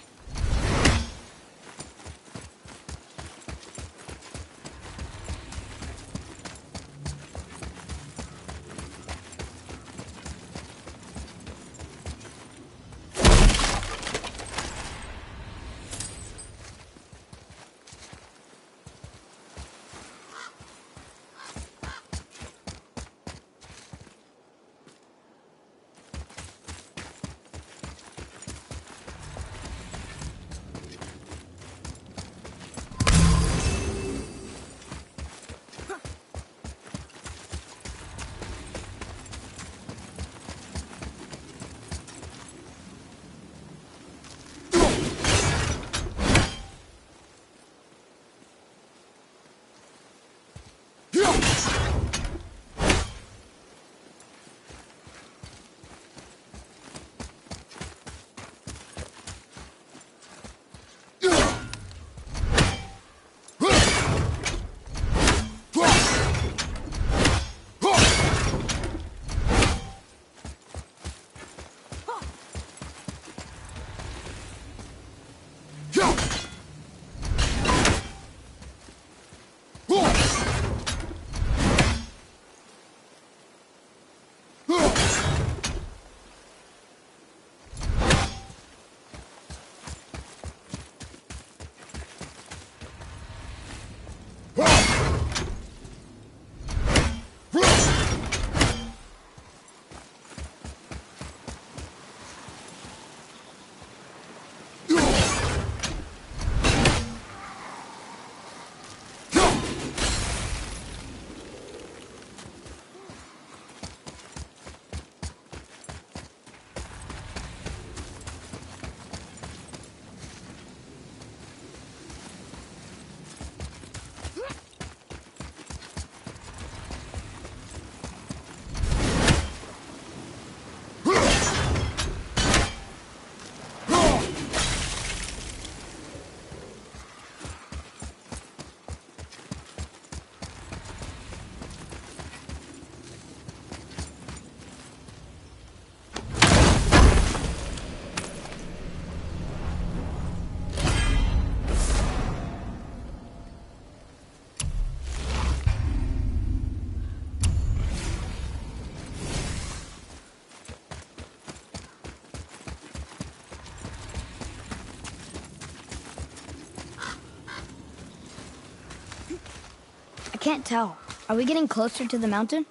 S1: I can't tell. Are we getting closer to the mountain?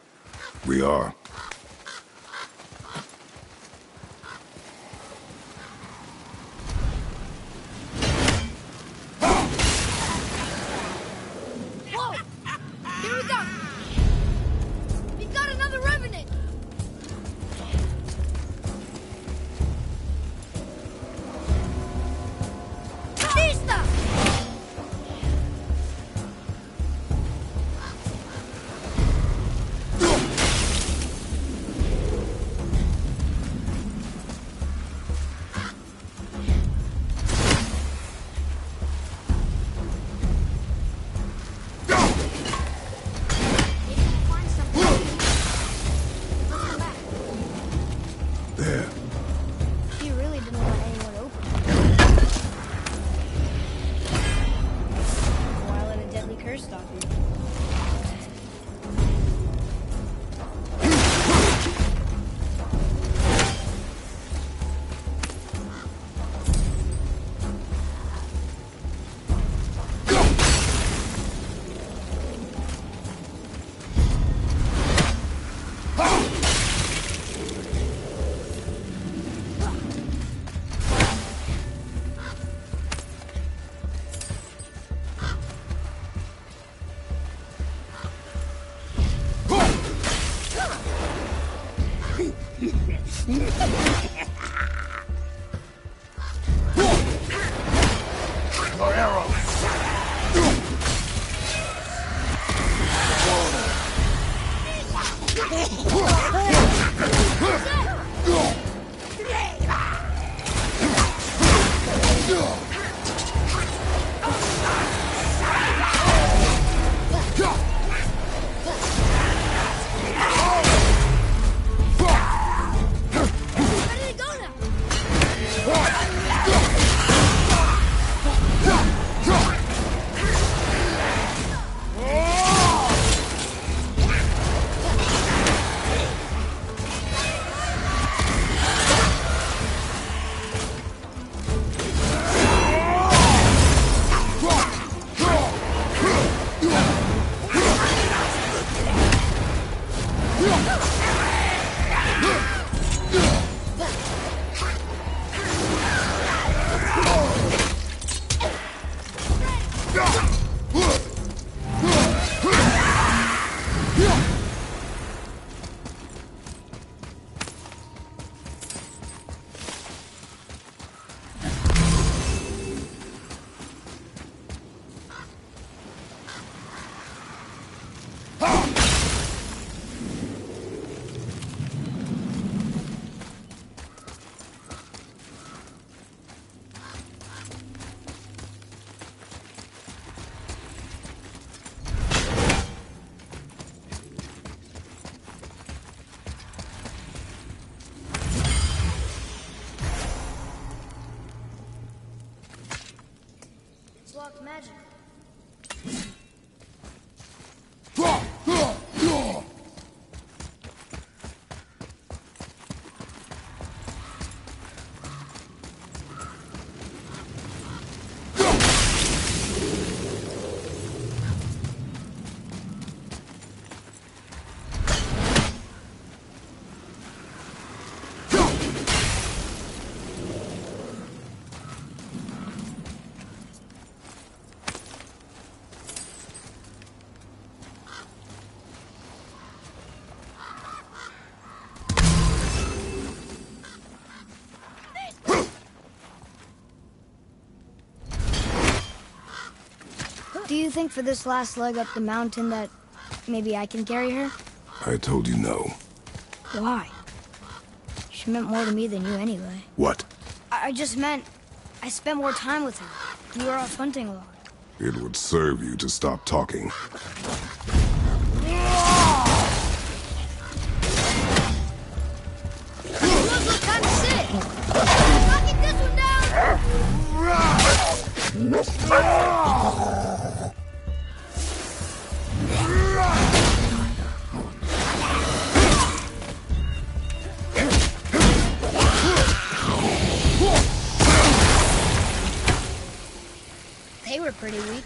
S3: We are.
S1: Whoa! Here we go! We've got another revenant! Batista! This lock's magical. Do you think for this last leg up the mountain that maybe I can carry her?
S3: I told you no.
S1: Why? She meant more to me than you anyway.
S3: What?
S1: I just meant I spent more time with her. You were off hunting a lot.
S3: It would serve you to stop talking.
S1: Look, time to sit! Knocking this one down! They were pretty weak.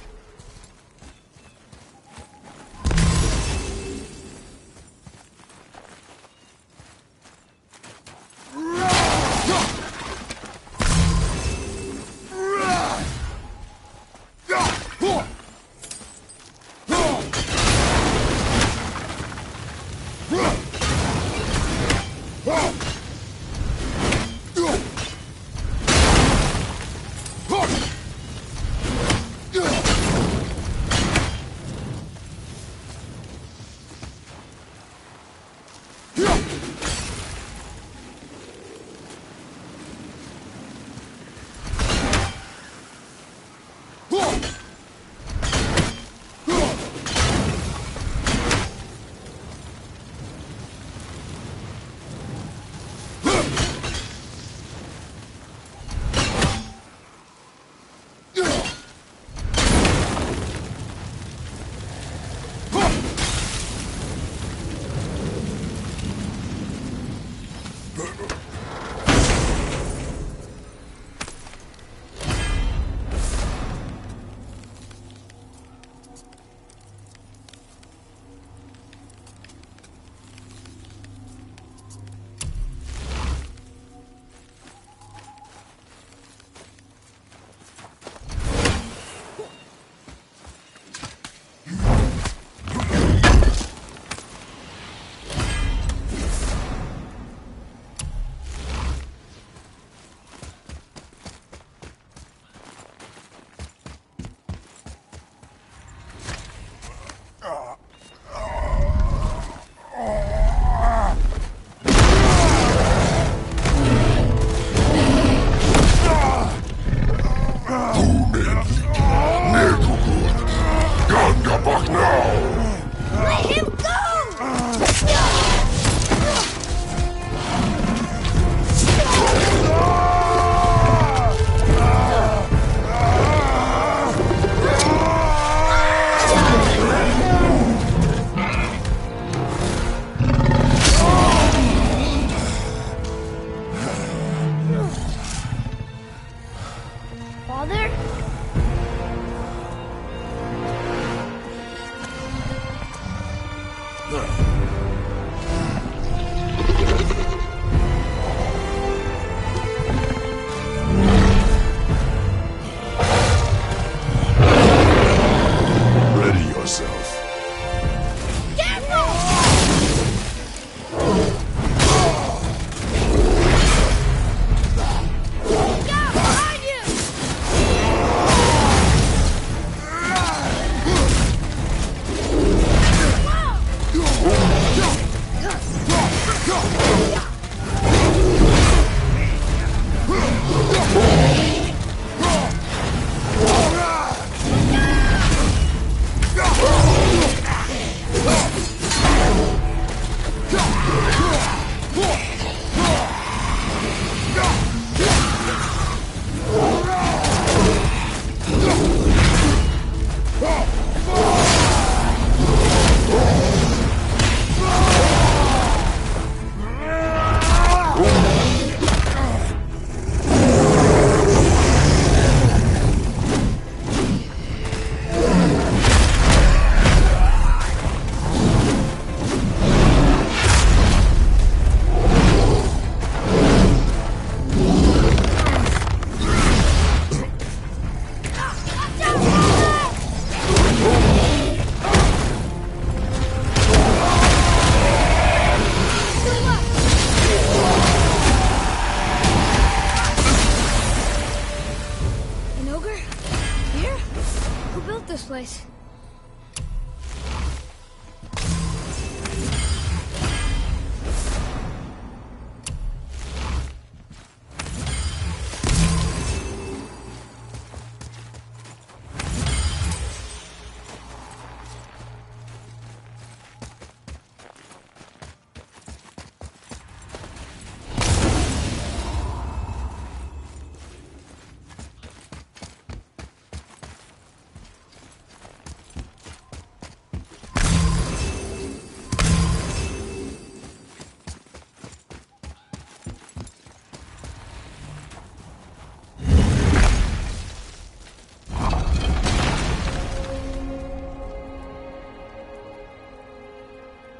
S1: up this place.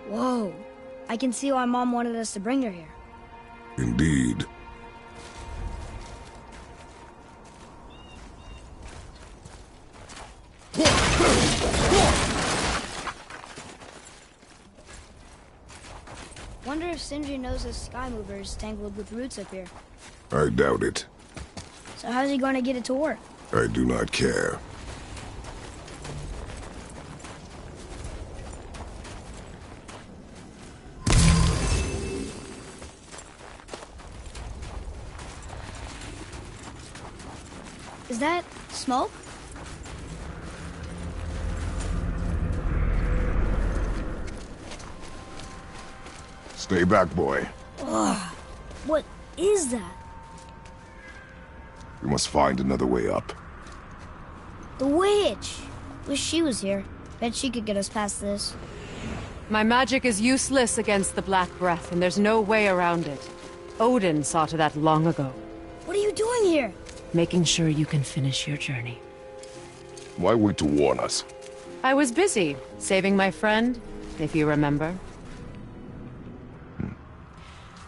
S1: Whoa. I can see why Mom wanted us to bring her here.
S3: Indeed.
S1: Wonder if Sindri knows this sky mover is tangled with roots up here.
S3: I doubt it.
S1: So how's he going to get it to work?
S3: I do not care.
S1: Is that smoke?
S3: Stay back, boy.
S1: Ugh. What is that?
S3: We must find another way up.
S1: The witch! Wish she was here. Bet she could get us past this.
S6: My magic is useless against the Black Breath, and there's no way around it. Odin saw to that long ago.
S1: What are you doing here?
S6: Making sure you can finish your journey.
S3: Why wait to warn us?
S6: I was busy, saving my friend, if you remember.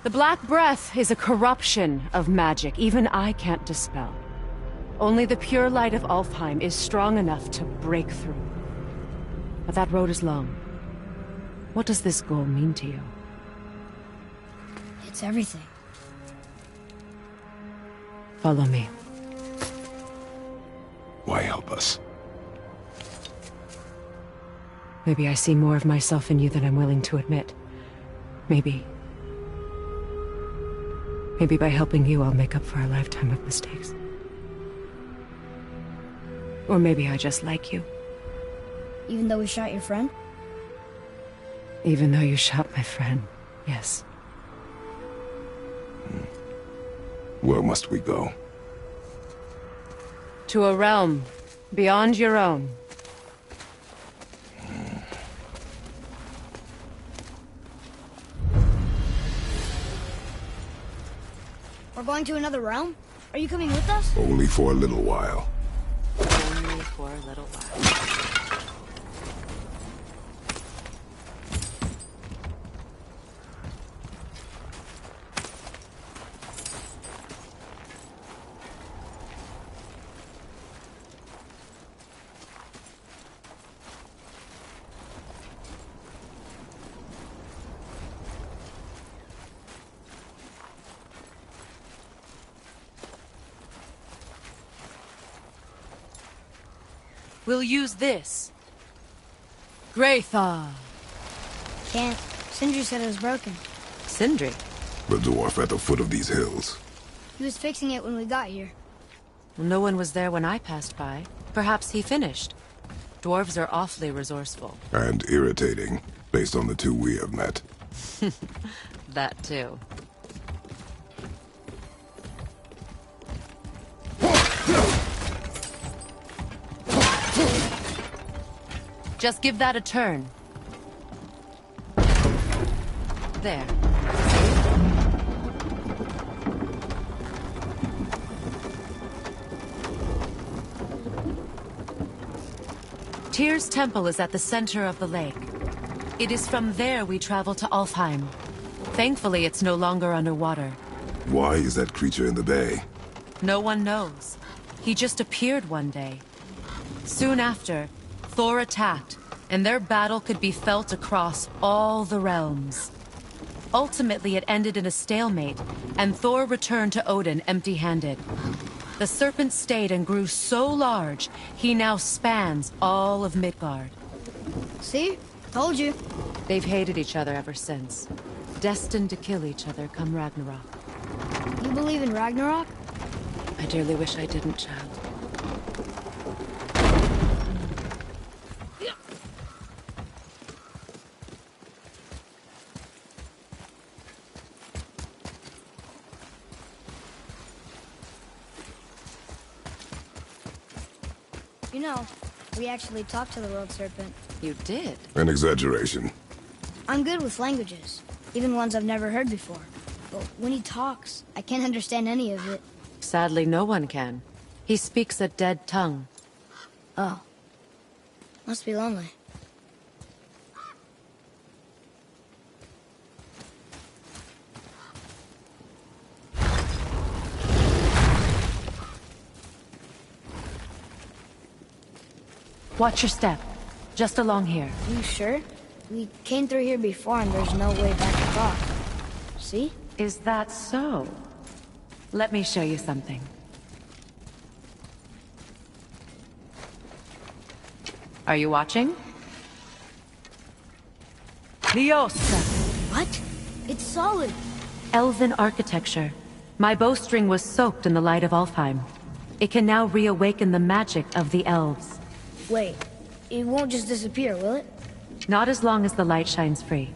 S6: The Black Breath is a corruption of magic even I can't dispel. Only the pure light of Alfheim is strong enough to break through. But that road is long. What does this goal mean to you?
S1: It's everything.
S6: Follow me.
S3: Why help us?
S6: Maybe I see more of myself in you than I'm willing to admit. Maybe by helping you, I'll make up for a lifetime of mistakes. Or maybe I just like you.
S1: Even though we shot your friend?
S6: Even though you shot my friend, yes.
S3: Where must we go?
S6: To a realm beyond your own.
S1: We're going to another realm? Are you coming with us?
S3: Only for a little while.
S6: Only for a little while. We'll use this. Greythaw.
S1: Can't. Sindri said it was broken.
S6: Sindri?
S3: The dwarf at the foot of these hills.
S1: He was fixing it when we got here.
S6: No one was there when I passed by. Perhaps he finished. Dwarves are awfully resourceful.
S3: And irritating, based on the two we have met.
S6: That too. Just give that a turn. There. Tyr's temple is at the center of the lake. It is from there we travel to Alfheim. Thankfully, it's no longer underwater.
S3: Why is that creature in the bay?
S6: No one knows. He just appeared one day. Soon after, Thor attacked, and their battle could be felt across all the realms. Ultimately, it ended in a stalemate, and Thor returned to Odin empty-handed. The serpent stayed and grew so large, he now spans all of Midgard.
S1: See? Told you.
S6: They've hated each other ever since. Destined to kill each other come Ragnarok.
S1: You believe in Ragnarok?
S6: I dearly wish I didn't, child.
S1: You know, we actually talked to the World Serpent.
S6: You did?
S3: An exaggeration.
S1: I'm good with languages, even ones I've never heard before. But when he talks, I can't understand any of it.
S6: Sadly, no one can. He speaks a dead tongue.
S1: Oh. Must be lonely.
S6: Watch your step. Just along here.
S1: You sure? We came through here before and there's no way back across. See?
S6: Is that so? Let me show you something. Are you watching? Liosta!
S1: What? It's solid.
S6: Elven architecture. My bowstring was soaked in the light of Alfheim. It can now reawaken the magic of the elves.
S1: Wait, it won't just disappear, will it?
S6: Not as long as the light shines free.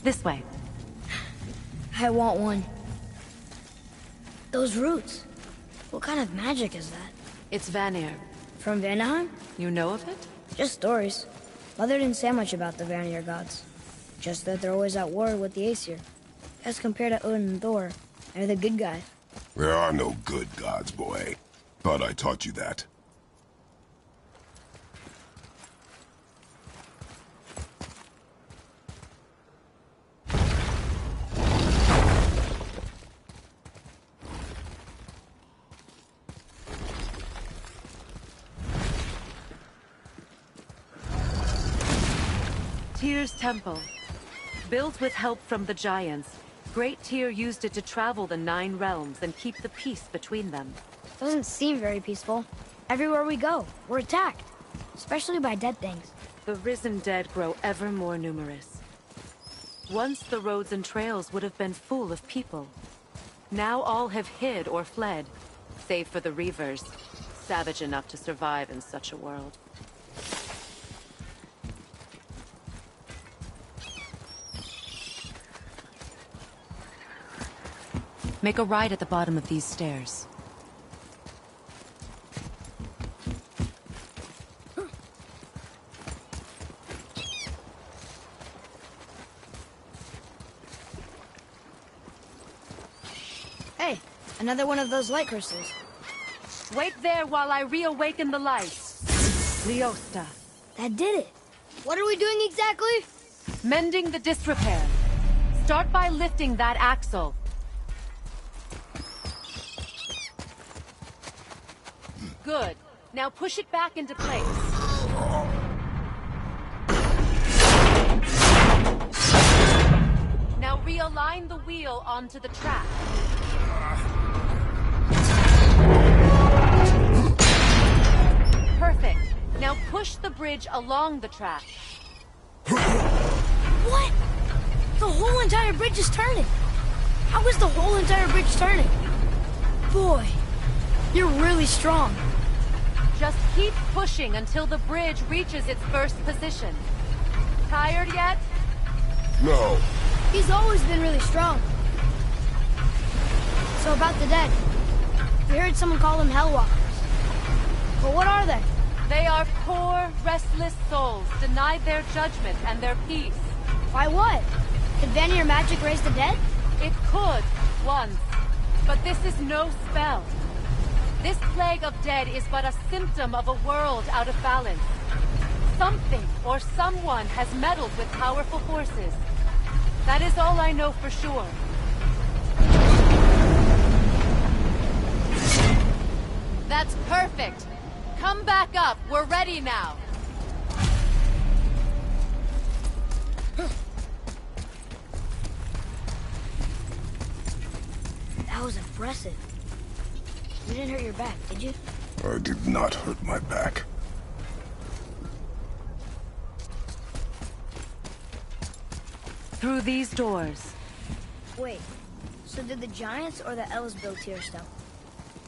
S6: This way.
S1: I want one. Those roots. What kind of magic is that?
S6: It's Vanir.
S1: From Vanaheim?
S6: You know of it?
S1: Just stories. Mother didn't say much about the Vanir gods. Just that they're always at war with the Aesir. As compared to Odin and Thor, they're the good guys.
S3: There are no good gods, boy. Thought I taught you that.
S6: Tyr's temple. Built with help from the giants, Great Tyr used it to travel the 9 realms and keep the peace between them.
S1: Doesn't seem very peaceful. Everywhere we go, we're attacked. Especially by dead things.
S6: The risen dead grow ever more numerous. Once the roads and trails would have been full of people. Now all have hid or fled, save for the Reavers, savage enough to survive in such a world. Make a right at the bottom of these stairs.
S1: Hey, another one of those light crystals.
S6: Wait there while I reawaken the light. Liosta.
S1: That did it. What are we doing exactly?
S6: Mending the disrepair. Start by lifting that axle. Good. Now push it back into place. Now realign the wheel onto the track. Perfect. Now push the bridge along the track.
S1: What? The whole entire bridge is turning. How is the whole entire bridge turning? Boy, you're really strong.
S6: Just keep pushing until the bridge reaches its first position. Tired yet?
S3: No.
S1: He's always been really strong. So about the dead. We heard someone call them Hellwalkers. But what are they?
S6: They are poor, restless souls, denied their judgment and their peace.
S1: Why what? Could Vanir magic raise the dead?
S6: It could, once. But this is no spell. This plague of dead is but a symptom of a world out of balance. Something or someone has meddled with powerful forces. That is all I know for sure. That's perfect. Come back up. We're ready now.
S1: That was impressive. You didn't hurt your back, did you?
S3: I did not hurt my back.
S6: Through these doors.
S1: Wait, so did the Giants or the elves build Tearstone?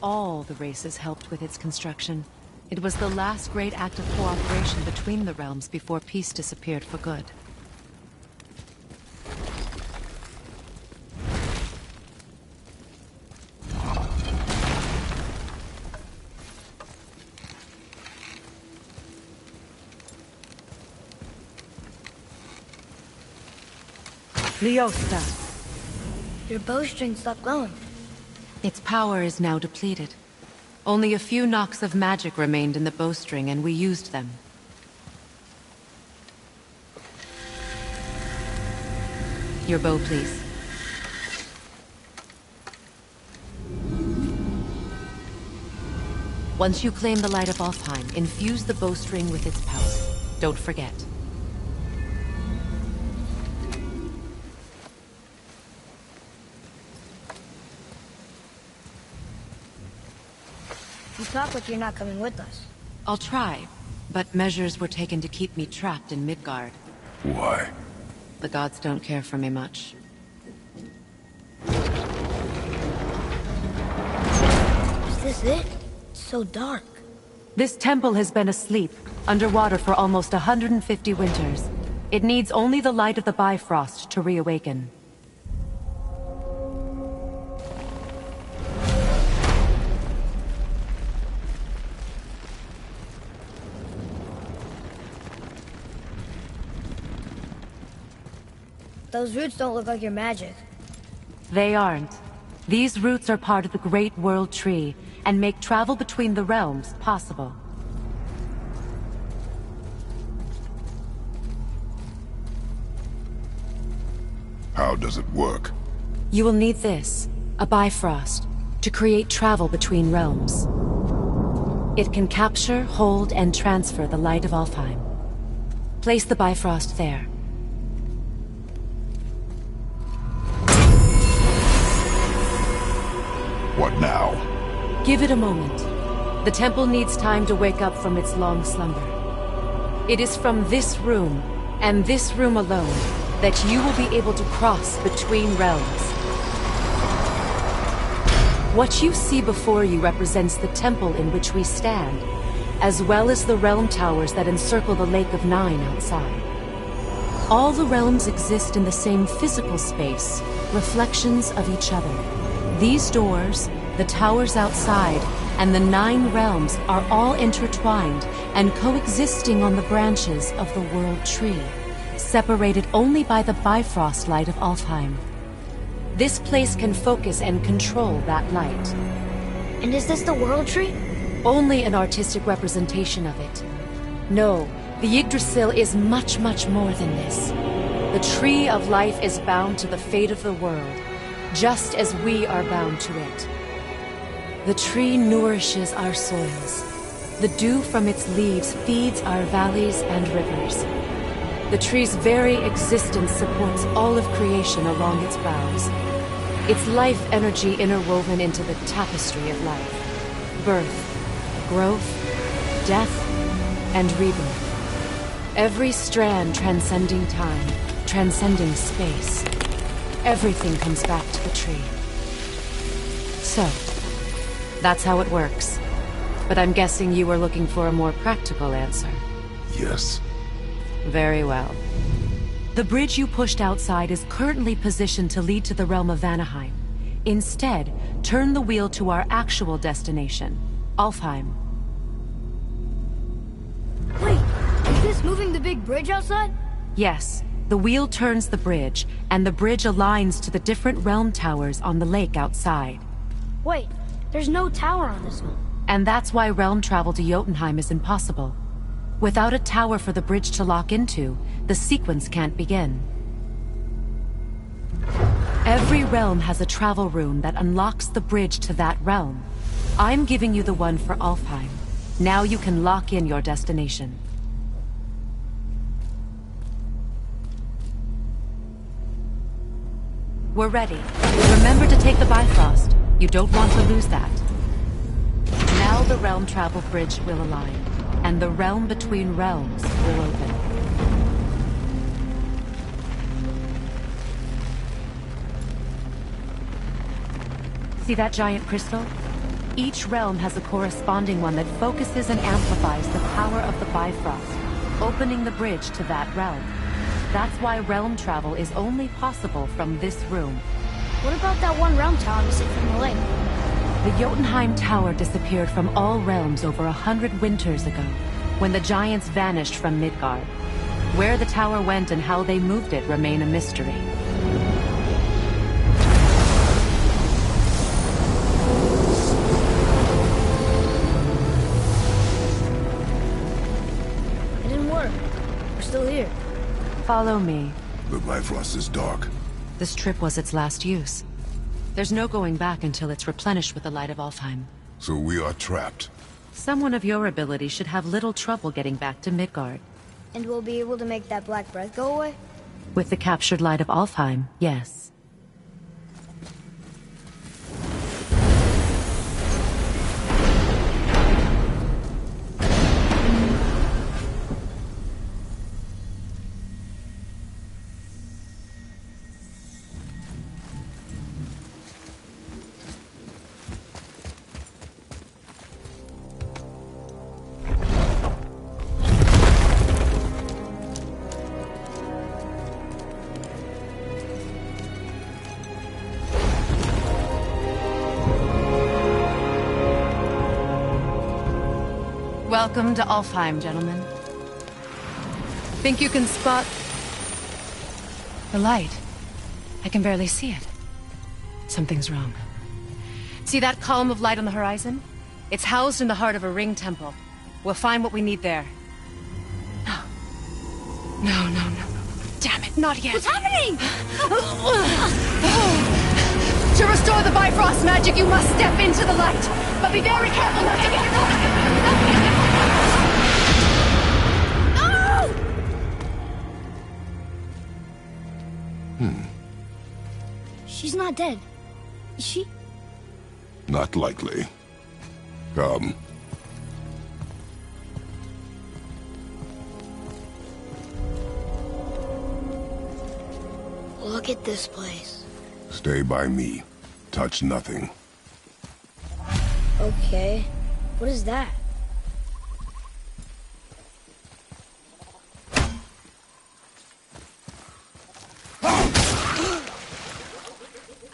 S6: All the races helped with its construction. It was the last great act of cooperation between the realms before peace disappeared for good. Lyosta.
S1: Your bowstring stopped glowing.
S6: Its power is now depleted. Only a few knocks of magic remained in the bowstring, and we used them. Your bow, please. Once you claim the light of Alfheim, infuse the bowstring with its power. Don't forget.
S1: You talk like you're not coming with us.
S6: I'll try, but measures were taken to keep me trapped in Midgard.
S3: Why?
S6: The gods don't care for me much.
S1: Is this it? It's so dark.
S6: This temple has been asleep, underwater for almost 150 winters. It needs only the light of the Bifrost to reawaken.
S1: Those roots don't look like your magic.
S6: They aren't. These roots are part of the Great World Tree, and make travel between the realms possible.
S3: How does it work?
S6: You will need this, a Bifrost, to create travel between realms. It can capture, hold, and transfer the light of Alfheim. Place the Bifrost there.
S3: What now?
S6: Give it a moment. The temple needs time to wake up from its long slumber. It is from this room, and this room alone, that you will be able to cross between realms. What you see before you represents the temple in which we stand, as well as the realm towers that encircle the Lake of Nine outside. All the realms exist in the same physical space, reflections of each other. These doors, the towers outside, and the 9 realms are all intertwined and coexisting on the branches of the World Tree, separated only by the Bifrost light of Alfheim. This place can focus and control that light.
S1: And is this the World Tree?
S6: Only an artistic representation of it. No, the Yggdrasil is much, much more than this. The Tree of Life is bound to the fate of the world, just as we are bound to it. The tree nourishes our soils. The dew from its leaves feeds our valleys and rivers. The tree's very existence supports all of creation along its boughs. Its life energy interwoven into the tapestry of life. Birth, growth, death, and rebirth. Every strand transcending time, transcending space. Everything comes back to the tree. So, that's how it works. But I'm guessing you were looking for a more practical answer.
S3: Yes.
S6: Very well. The bridge you pushed outside is currently positioned to lead to the realm of Vanaheim. Instead, turn the wheel to our actual destination, Alfheim.
S1: Wait, is this moving the big bridge outside?
S6: Yes. The wheel turns the bridge, and the bridge aligns to the different realm towers on the lake outside.
S1: Wait, there's no tower on this one.
S6: And that's why realm travel to Jotunheim is impossible. Without a tower for the bridge to lock into, the sequence can't begin. Every realm has a travel rune that unlocks the bridge to that realm. I'm giving you the one for Alfheim. Now you can lock in your destination. We're ready. Remember to take the Bifrost. You don't want to lose that. the realm travel bridge will align, and the realm between realms will open. See that giant crystal? Each realm has a corresponding one that focuses and amplifies the power of the Bifrost, opening the bridge to that realm. That's why realm travel is only possible from this room.
S1: What about that one realm tower missing from the lake?
S6: The Jotunheim Tower disappeared from all realms over 100 winters ago, when the giants vanished from Midgard. Where the tower went and how they moved it remain a mystery.
S1: It didn't work. We're still here.
S6: Follow me.
S3: The Bifrost is dark.
S6: This trip was its last use. There's no going back until it's replenished with the light of Alfheim.
S3: So we are trapped.
S6: Someone of your ability should have little trouble getting back to Midgard.
S1: And we'll be able to make that black breath go away?
S6: With the captured light of Alfheim, yes. Welcome to Alfheim, gentlemen. Think you can spot the light? I can barely see it. Something's wrong. See that column of light on the horizon? It's housed in the heart of a ring temple. We'll find what we need there. No. No. Damn it, not yet.
S1: What's happening?
S6: To restore the Bifrost magic, you must step into the light. But be very careful not to get caught.
S1: She's not dead. Is she?
S3: Not likely. Come.
S1: Look at this place.
S3: Stay by me. Touch nothing.
S1: Okay. What is that?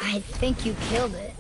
S1: I think you killed it.